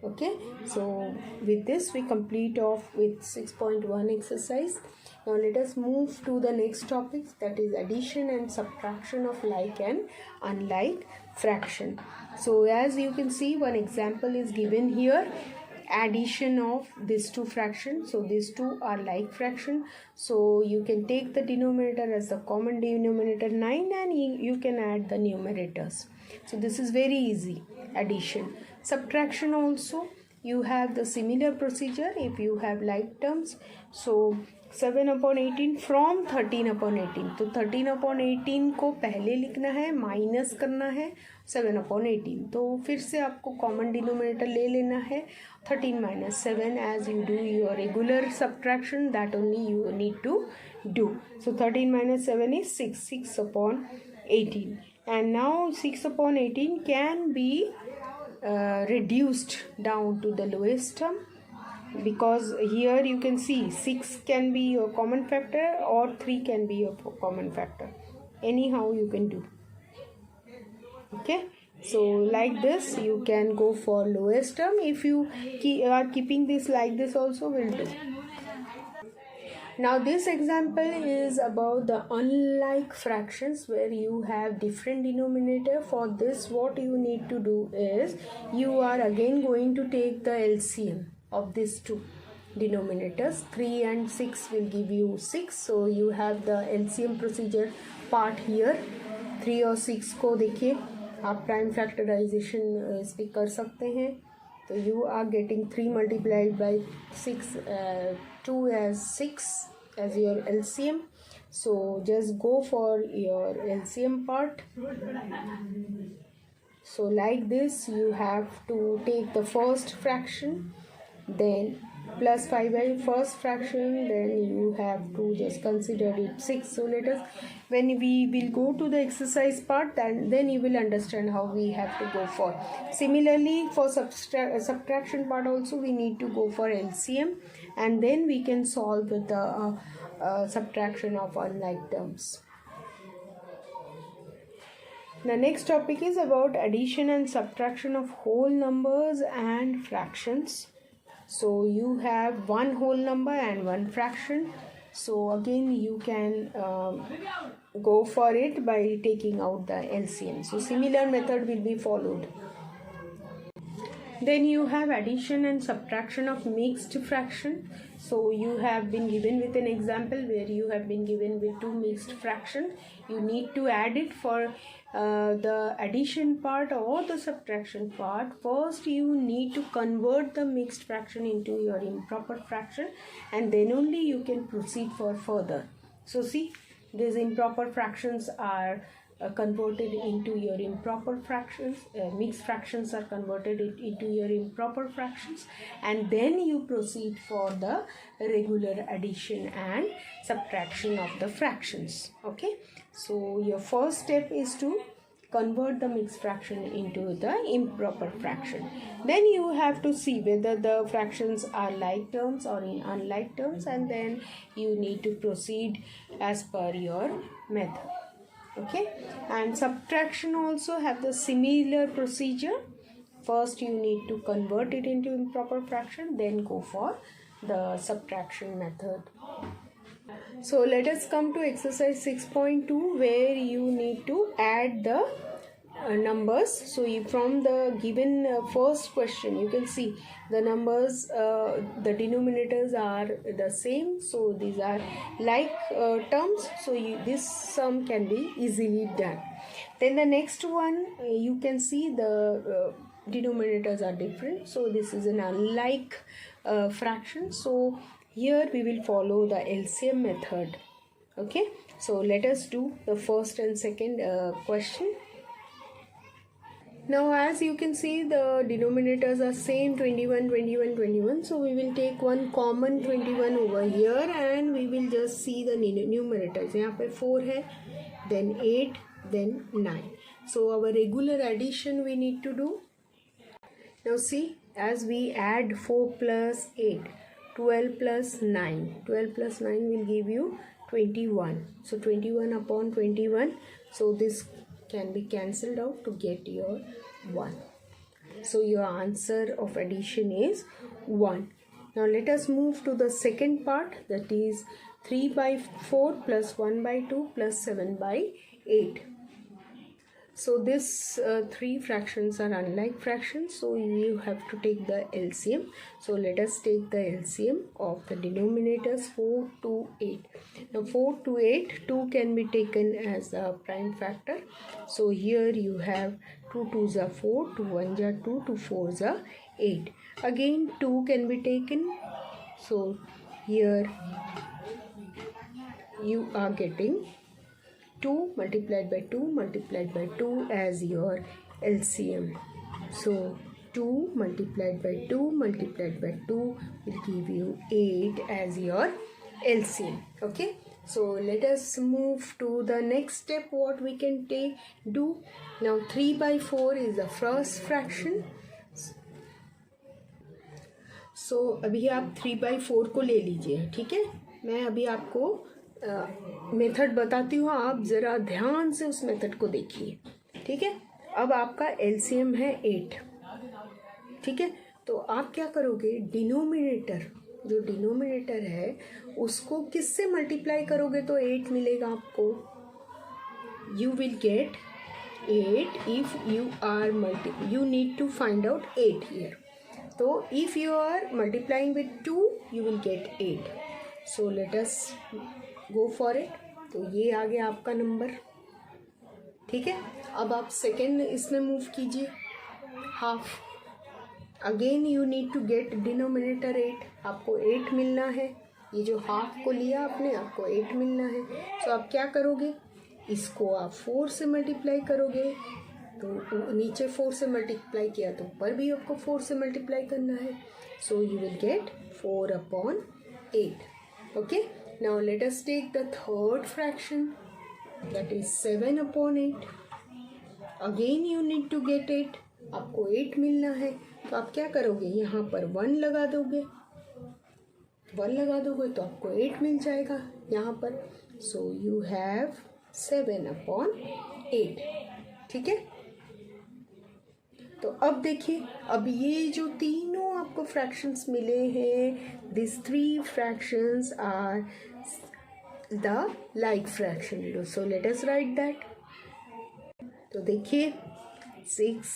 Okay, so with this we complete off with 6.1 exercise. Now let us move to the next topic, that is addition and subtraction of like and unlike fraction. So as you can see, one example is given here. Addition of these two fractions. So these two are like fraction. So you can take the denominator as the common denominator 9 and you can add the numerators. So this is very easy. Addition. Subtraction also you have the similar procedure if you have like terms. So 7 upon 18 from 13 upon 18. तो 13 upon 18 को पहले लिखना है, minus करना है 7 upon 18. तो फिर से आपको कॉमन डिनोमिनेटर ले लेना है 13 minus 7 as you do your regular subtraction, that only you need to do. So 13 minus 7 is 6. 6 upon 18. And now 6 upon 18 can be reduced down to the lowest term, because here you can see 6 can be your common factor or 3 can be your common factor. Anyhow you can do. Okay, so like this you can go for lowest term. If you are keeping this like this also will do. Now this example is about the unlike fractions where you have different denominator. For this what you need to do is you are again going to take the LCM of these two denominators. 3 and 6 will give you 6. So you have the LCM procedure part here. 3 और 6 को देखिए आप prime factorisation इस पर कर सकते हैं. तो you are getting 3 multiplied by 6, 2 as 6 as your LCM. So just go for your LCM part. So like this you have to take the first fraction, then plus 5 by first fraction, then you have to just consider it 6. So let us, when we will go to the exercise part, then you will understand how we have to go for. Similarly for subtraction part also we need to go for LCM, and then we can solve with the subtraction of unlike terms. The next topic is about addition and subtraction of whole numbers and fractions. So you have one whole number and one fraction. So again you can go for it by taking out the LCM. So similar method will be followed. Then you have addition and subtraction of mixed fraction. So you have been given with an example where you have been given with two mixed fractions. You need to add it. For the addition part or the subtraction part, first you need to convert the mixed fraction into your improper fraction, and then only you can proceed for further. So see, these improper fractions are converted into your improper fractions, mixed fractions are converted into your improper fractions, and then you proceed for the regular addition and subtraction of the fractions. Okay, so your first step is to convert the mixed fraction into the improper fraction. Then you have to see whether the fractions are like terms or in unlike terms, and then you need to proceed as per your method. Okay, and subtraction also have the similar procedure. First you need to convert it into improper fraction, then go for the subtraction method. So let us come to exercise 6.2, where you need to add the numbers. So from the given first question, you can see the numbers, the denominators are the same, so these are like terms, so this sum can be easily done. Then the next one, you can see the denominators are different, so this is an unlike fraction, so here we will follow the LCM method. Okay, so let us do the first and second question. Now as you can see, the denominators are same, 21, 21, 21. So we will take one common 21 over here and we will just see the numerators. यहाँ पे 4 है, then 8, then 9. So our regular addition we need to do. Now see, as we add 4 plus 8, 12 plus 9. 12 plus 9 will give you 21. So 21 upon 21. So this can be cancelled out to get your 1. So your answer of addition is 1. Now let us move to the second part, that is 3 by 4 plus 1 by 2 plus 7 by 8. So this three fractions are unlike fractions, so you have to take the LCM. So let us take the LCM of the denominators 4 to 8. Now 4 to 8, 2 can be taken as a prime factor. So here you have 2 2s are 4, 2 1s are 2, 2 4s are 8. Again 2 can be taken. So here you are getting 2 multiplied by 2 multiplied by 2 as your LCM. So 2 multiplied by 2 multiplied by 2 will give you 8 as your LCM. Okay, so let us move to the next step, what we can do. Now 3 by 4 is the first fraction. So अभी आप 3 by 4 को ले लीजिए, ठीक है. मैं अभी आपको मेथड बताती हूँ, आप ज़रा ध्यान से उस मेथड को देखिए, ठीक है. अब आपका एलसीएम है 8, ठीक है. तो आप क्या करोगे, डिनोमिनेटर, जो डिनोमिनेटर है उसको किससे मल्टीप्लाई करोगे तो 8 मिलेगा आपको. You will get 8 if you are you need to find out 8 here. तो if you are multiplying with 2 you will get 8. So let us go for it. तो ये आ गया आपका नंबर, ठीक है. अब आप सेकेंड इसमें मूव कीजिए, half. Again you need to get denominator 8. आपको 8 मिलना है. ये जो हाफ को लिया आपने, आपको 8 मिलना है. तो आप क्या करोगे, इसको आप 4 से मल्टीप्लाई करोगे. तो नीचे 4 से मल्टीप्लाई किया तो ऊपर भी आपको 4 से मल्टीप्लाई करना है. So you will gate 4 upon 8. Okay. Now let us take the third fraction, that is 7 upon 8. Again you need to get 8. आपको 8 मिलना है. तो आप क्या करोगे, यहाँ पर 1 लगा दोगे. 1 लगा दोगे तो आपको 8 मिल जाएगा यहाँ पर. So you have 7 upon 8, ठीक है. तो अब देखिए, अब ये जो तीनों आपको फ्रैक्शंस मिले हैं, this 3 fractions are the like fraction. So let us write that. तो देखिए 6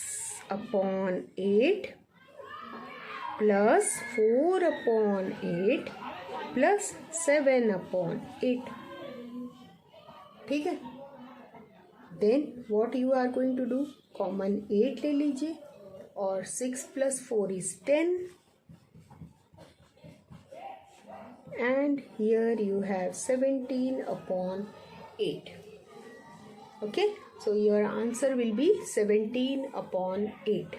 upon 8 plus 4 upon 8 plus 7 upon 8, ठीक है. Then what you are going to do, common 8 ले लीजिए और 6 plus 4 is 10 and here you have 17 upon 8. Okay, So your answer will be 17/8.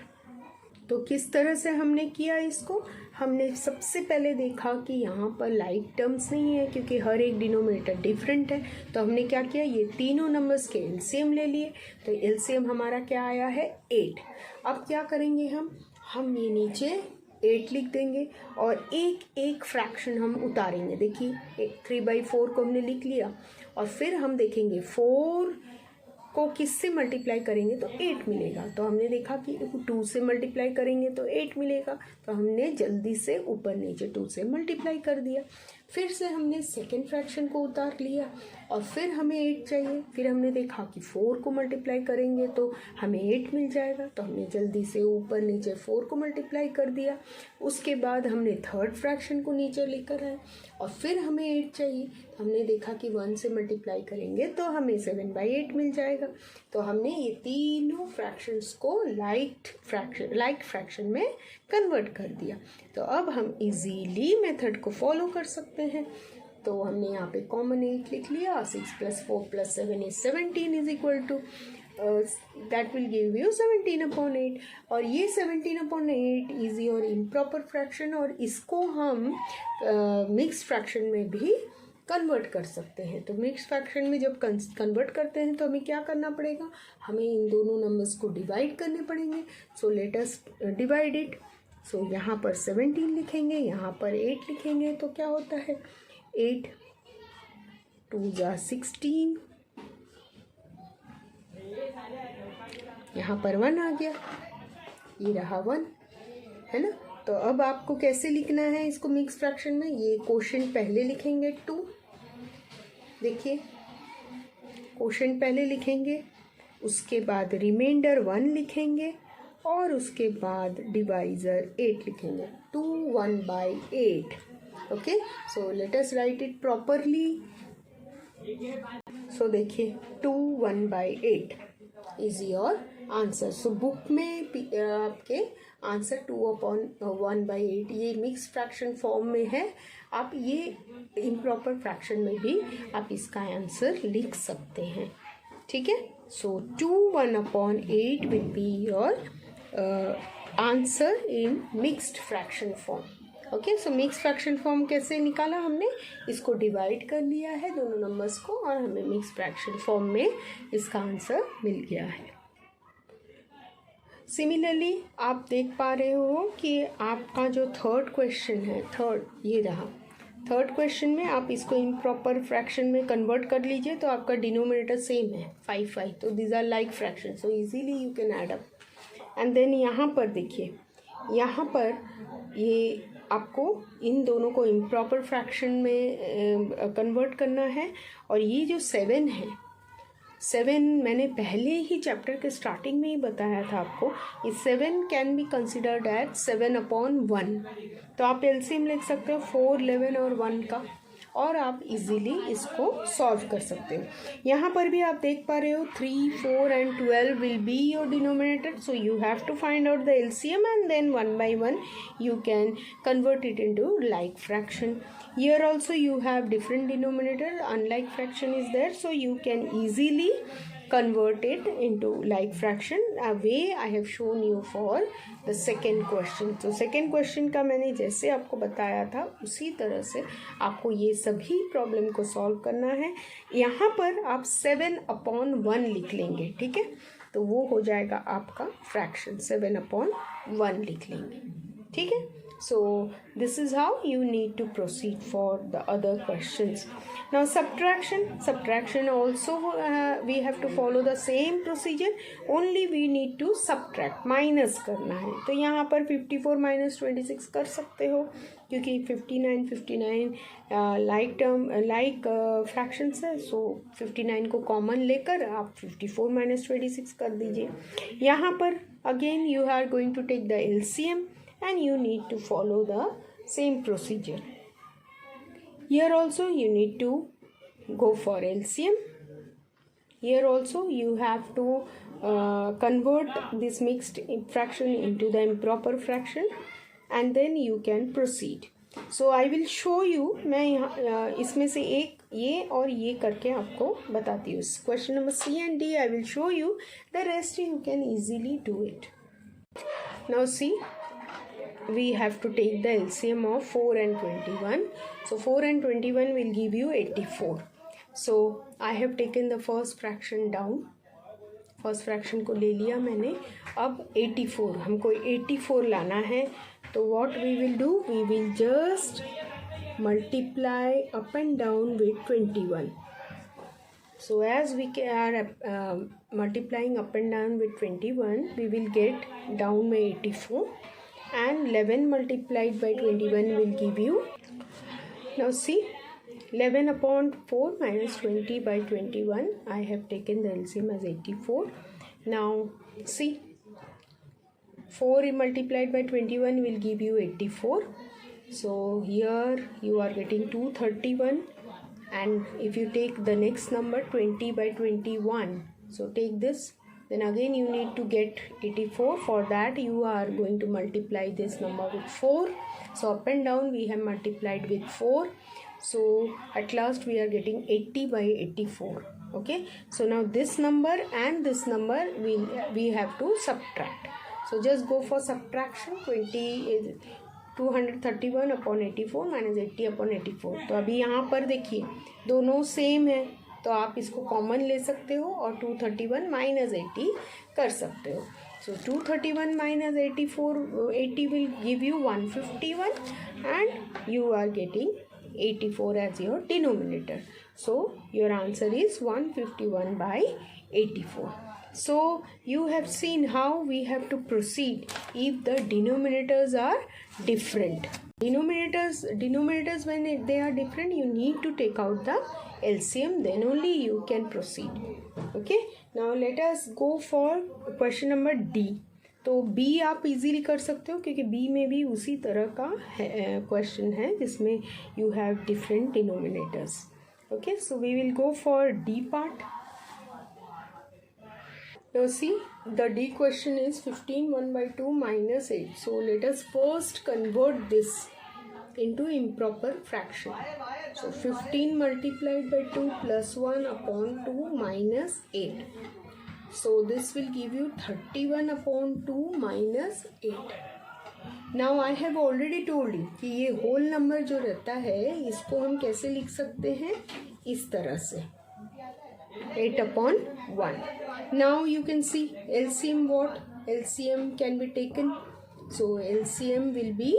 तो किस तरह से हमने किया इसको? हमने सबसे पहले देखा कि यहाँ पर लाइक टर्म्स नहीं है क्योंकि हर एक डिनोमिनेटर डिफरेंट है, तो हमने क्या किया, ये तीनों नंबर्स के एलसीएम ले लिए। तो एलसीएम हमारा क्या आया है, 8। अब क्या करेंगे हम ये नीचे 8 लिख देंगे और एक एक फ्रैक्शन हम उतारेंगे। देखिए 3/4 को हमने लिख लिया और फिर हम देखेंगे 4 को किससे मल्टीप्लाई करेंगे तो 8 मिलेगा। तो हमने देखा कि 2 से मल्टीप्लाई करेंगे तो 8 मिलेगा, तो हमने जल्दी से ऊपर नीचे 2 से मल्टीप्लाई कर दिया। फिर से हमने सेकेंड फ्रैक्शन को उतार लिया और फिर हमें 8 चाहिए। फिर हमने देखा कि 4 को मल्टीप्लाई करेंगे तो हमें 8 मिल जाएगा, तो हमने जल्दी से ऊपर नीचे 4 को मल्टीप्लाई कर दिया। उसके बाद हमने थर्ड फ्रैक्शन को नीचे लेकर आए और फिर हमें 8 चाहिए, तो हमने देखा कि 1 से मल्टीप्लाई करेंगे तो हमें 7/8 मिल जाएगा। तो हमने ये तीनों फ्रैक्शंस को लाइक फ्रैक्शन में कन्वर्ट कर दिया। तो अब हम इजीली मेथड को फॉलो कर सकते हैं। तो हमने यहाँ पे कॉमन 8 लिख लिया, 6 + 4 + 7 is 17 is equal to that will give you 17/8। और ये 17/8 इज योर इम्प्रॉपर फ्रैक्शन और इसको हम मिक्स फ्रैक्शन में भी कन्वर्ट कर सकते हैं। तो मिक्स फ्रैक्शन में जब कन्वर्ट करते हैं तो हमें क्या करना पड़ेगा, हमें इन दोनों नंबर्स को डिवाइड करने पड़ेंगे। So let us divide it. So यहाँ पर 17 लिखेंगे, यहाँ पर 8 लिखेंगे, तो क्या होता है 8 2 = 16, यहाँ पर 1 आ गया, ये रहा 1, है ना। तो अब आपको कैसे लिखना है इसको मिक्स फ्रैक्शन में, ये कोशेंट पहले लिखेंगे 2, देखिए कोशेंट पहले लिखेंगे, उसके बाद रिमाइंडर 1 लिखेंगे और उसके बाद डिवाइजर 8 लिखेंगे, 2 1/8। Okay, so let us write it properly. So देखिए 2 1/8 is your answer. So book में आपके आंसर 2/1/8 ये मिक्स फ्रैक्शन फॉर्म में है। आप ये इम्प्रॉपर फ्रैक्शन में भी आप इसका आंसर लिख सकते हैं, ठीक है। सो 2 1/8 will be your answer in mixed fraction form. Okay, so mix fraction form कैसे निकाला हमने, इसको डिवाइड कर लिया है दोनों नंबर्स को और हमें मिक्स फ्रैक्शन फॉर्म में इसका आंसर मिल गया है। सिमिलरली आप देख पा रहे हो कि आपका जो थर्ड क्वेश्चन है, ये रहा थर्ड क्वेश्चन में, आप इसको इम्प्रॉपर फ्रैक्शन में कन्वर्ट कर लीजिए तो आपका डिनोमिनेटर सेम है 5, तो these are like fraction, so easily you can add up. And then यहाँ पर देखिए, यहाँ पर ये आपको इन दोनों को इम्प्रॉपर फ्रैक्शन में कन्वर्ट करना है। और ये जो 7 है, 7 मैंने पहले ही चैप्टर के स्टार्टिंग में ही बताया था आपको, ये 7 कैन बी कंसिडर्ड एट 7/1। तो आप एलसीएम लिख सकते हो 4, 11 और 1 का, और आप इजीली इसको सॉल्व कर सकते हो। यहाँ पर भी आप देख पा रहे हो 3, 4 and 12 will be your denominator, so you have to find out the LCM and then 1/1 you can convert it into like fraction. Here also you have different denominator, unlike fraction is there, so you can easily convert it into like fraction, a way I have shown you for the second question. तो second question का मैंने जैसे आपको बताया था उसी तरह से आपको ये सभी प्रॉब्लम को सॉल्व करना है। यहाँ पर आप 7/1 लिख लेंगे, ठीक है, तो वो हो जाएगा आपका फ्रैक्शन, 7/1 लिख लेंगे, ठीक है। So this is how you need to proceed for the other questions. Now subtraction also we have to follow the same procedure, only we need to subtract, minus करना है। तो यहाँ पर 54 - 26 कर सकते हो क्योंकि 59 लाइक फ्रैक्शंस है, सो 59 को कॉमन लेकर आप 54 - 26 कर दीजिए। यहाँ पर again you are going to take the LCM and you need to follow the same procedure. Here also you need to go for LCM. Here also you have to convert this mixed fraction into the improper fraction and then you can proceed. So I will show you, मैं यहाँ इसमें से एक ये और ये करके आपको बताती हूँ. Question number C and D I will show you, the rest you can easily do it. Now see, we have to take the LCM of 4 and 21. So 4 and 21 will give you 84. So I have taken the first fraction down. First fraction को ले लिया मैंने. अब 84, हमको 84 लाना है. तो what we will do, we will just multiply up and down with 21. So as we are multiplying up and down with 21, we will get down by 84, and 11 multiplied by 21 will give you, now see, 11 upon 4 minus 20 by 21. I have taken the LCM as 84. Now see, 4 multiplied by 21 will give you 84. So here you are getting 231. And if you take the next number 20 by 21, so take this, then again you need to get 84. For that you are going to multiply this number with 4. So up and down we have multiplied with 4. So at last we are getting 80 by 84. Okay, so now this number and this number we have to subtract. So just go for subtraction. 20 is 231 upon 84 minus 80 upon 84. तो अभी यहाँ पर देखिए दोनों same है, तो आप इसको कॉमन ले सकते हो और 231 माइनस 80 कर सकते हो. So 231 minus 80 will give you 151 and you are getting 84 as your denominator. So your answer is 151 by 84. So you have seen how we have to proceed if the denominators are different. Denominators when they are different, you need to take out the LCM, then only you can proceed. Okay, now let us go for question number D. तो B आप easily कर सकते हो क्योंकि B में भी उसी तरह का क्वेश्चन है जिसमें you have different denominators. Okay, so we will go for D part. Now see, the D question is 15 1 by 2 minus 8. So let us first convert this into improper fraction. So 15 multiplied by 2 plus 1 upon 2 minus 8. So this will give you 31 upon 2 minus 8. Now I have already told you कि ये whole number जो रहता है इसको हम कैसे लिख सकते हैं, इस तरह से 8 upon 1. Now you can see LCM what? LCM can be taken. So LCM will be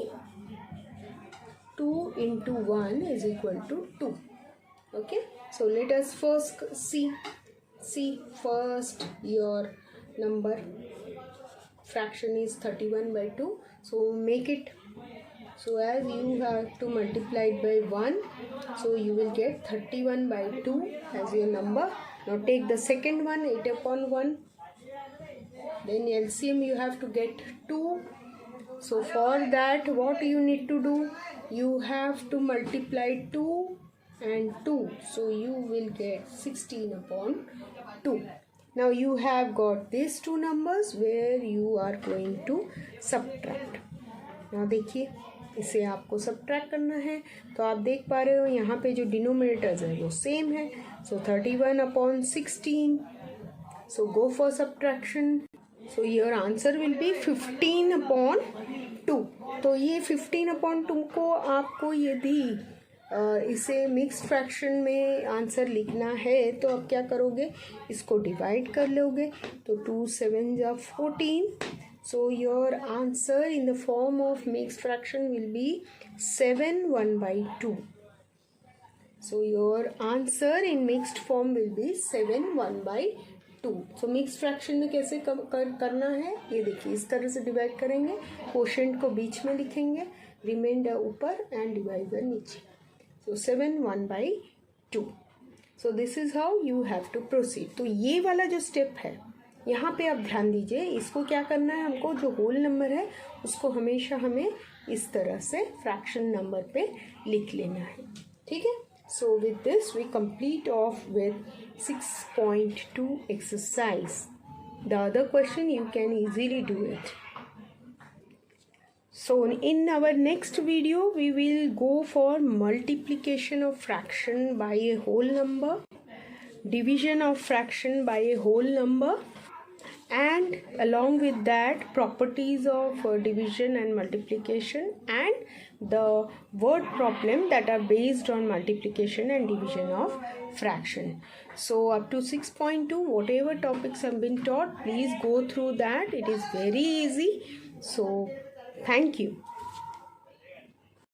2 into 1 is equal to 2. Okay. So let us first see. First your number fraction is 31 by 2. So make it. So as you have to multiply it by 1, so you will get 31 by 2 as your number. Now take the second one, 8 upon 1. Then LCM you have to get 2. So for that what you need to do? You have to multiply 2 and 2. So you will get 16 upon 2. Now you have got these two numbers where you are going to subtract. Now देखिए इसे आपको subtract करना है, तो आप देख पा रहे हो यहाँ पे जो डिनोमिनेटर्स है वो सेम है. सो 31 upon 16. So go for subtraction. So your answer will be 15 upon 2. तो ये 15 अपॉन 2 को आपको यदि इसे मिक्स्ड फ्रैक्शन में आंसर लिखना है तो आप क्या करोगे, इसको डिवाइड कर लोगे. तो 2 7 जा 14. So your answer in the form of mixed fraction will be 7 1 by 2. So your answer in mixed form will be 7 1 by 2. So mixed fraction में कैसे करना है ये देखिए, इस तरह से डिवाइड करेंगे, क्वोशेंट को बीच में लिखेंगे, रिमाइंडर ऊपर एंड डिवाइजर नीचे. So 7 1 by 2. So this is how you have to proceed. तो ये वाला जो स्टेप है यहाँ पे आप ध्यान दीजिए, इसको क्या करना है, हमको जो होल नंबर है उसको हमेशा हमें इस तरह से फ्रैक्शन नंबर पे लिख लेना है. ठीक है. So with this we complete off with 6.2 exercise. The other question you can easily do it. So in our next video, we will go for multiplication of fraction by a whole number, division of fraction by a whole number, and along with that properties of division and multiplication, and the word problem that are based on multiplication and division of fraction. So up to 6.2, whatever topics have been taught, please go through that. It is very easy. So thank you.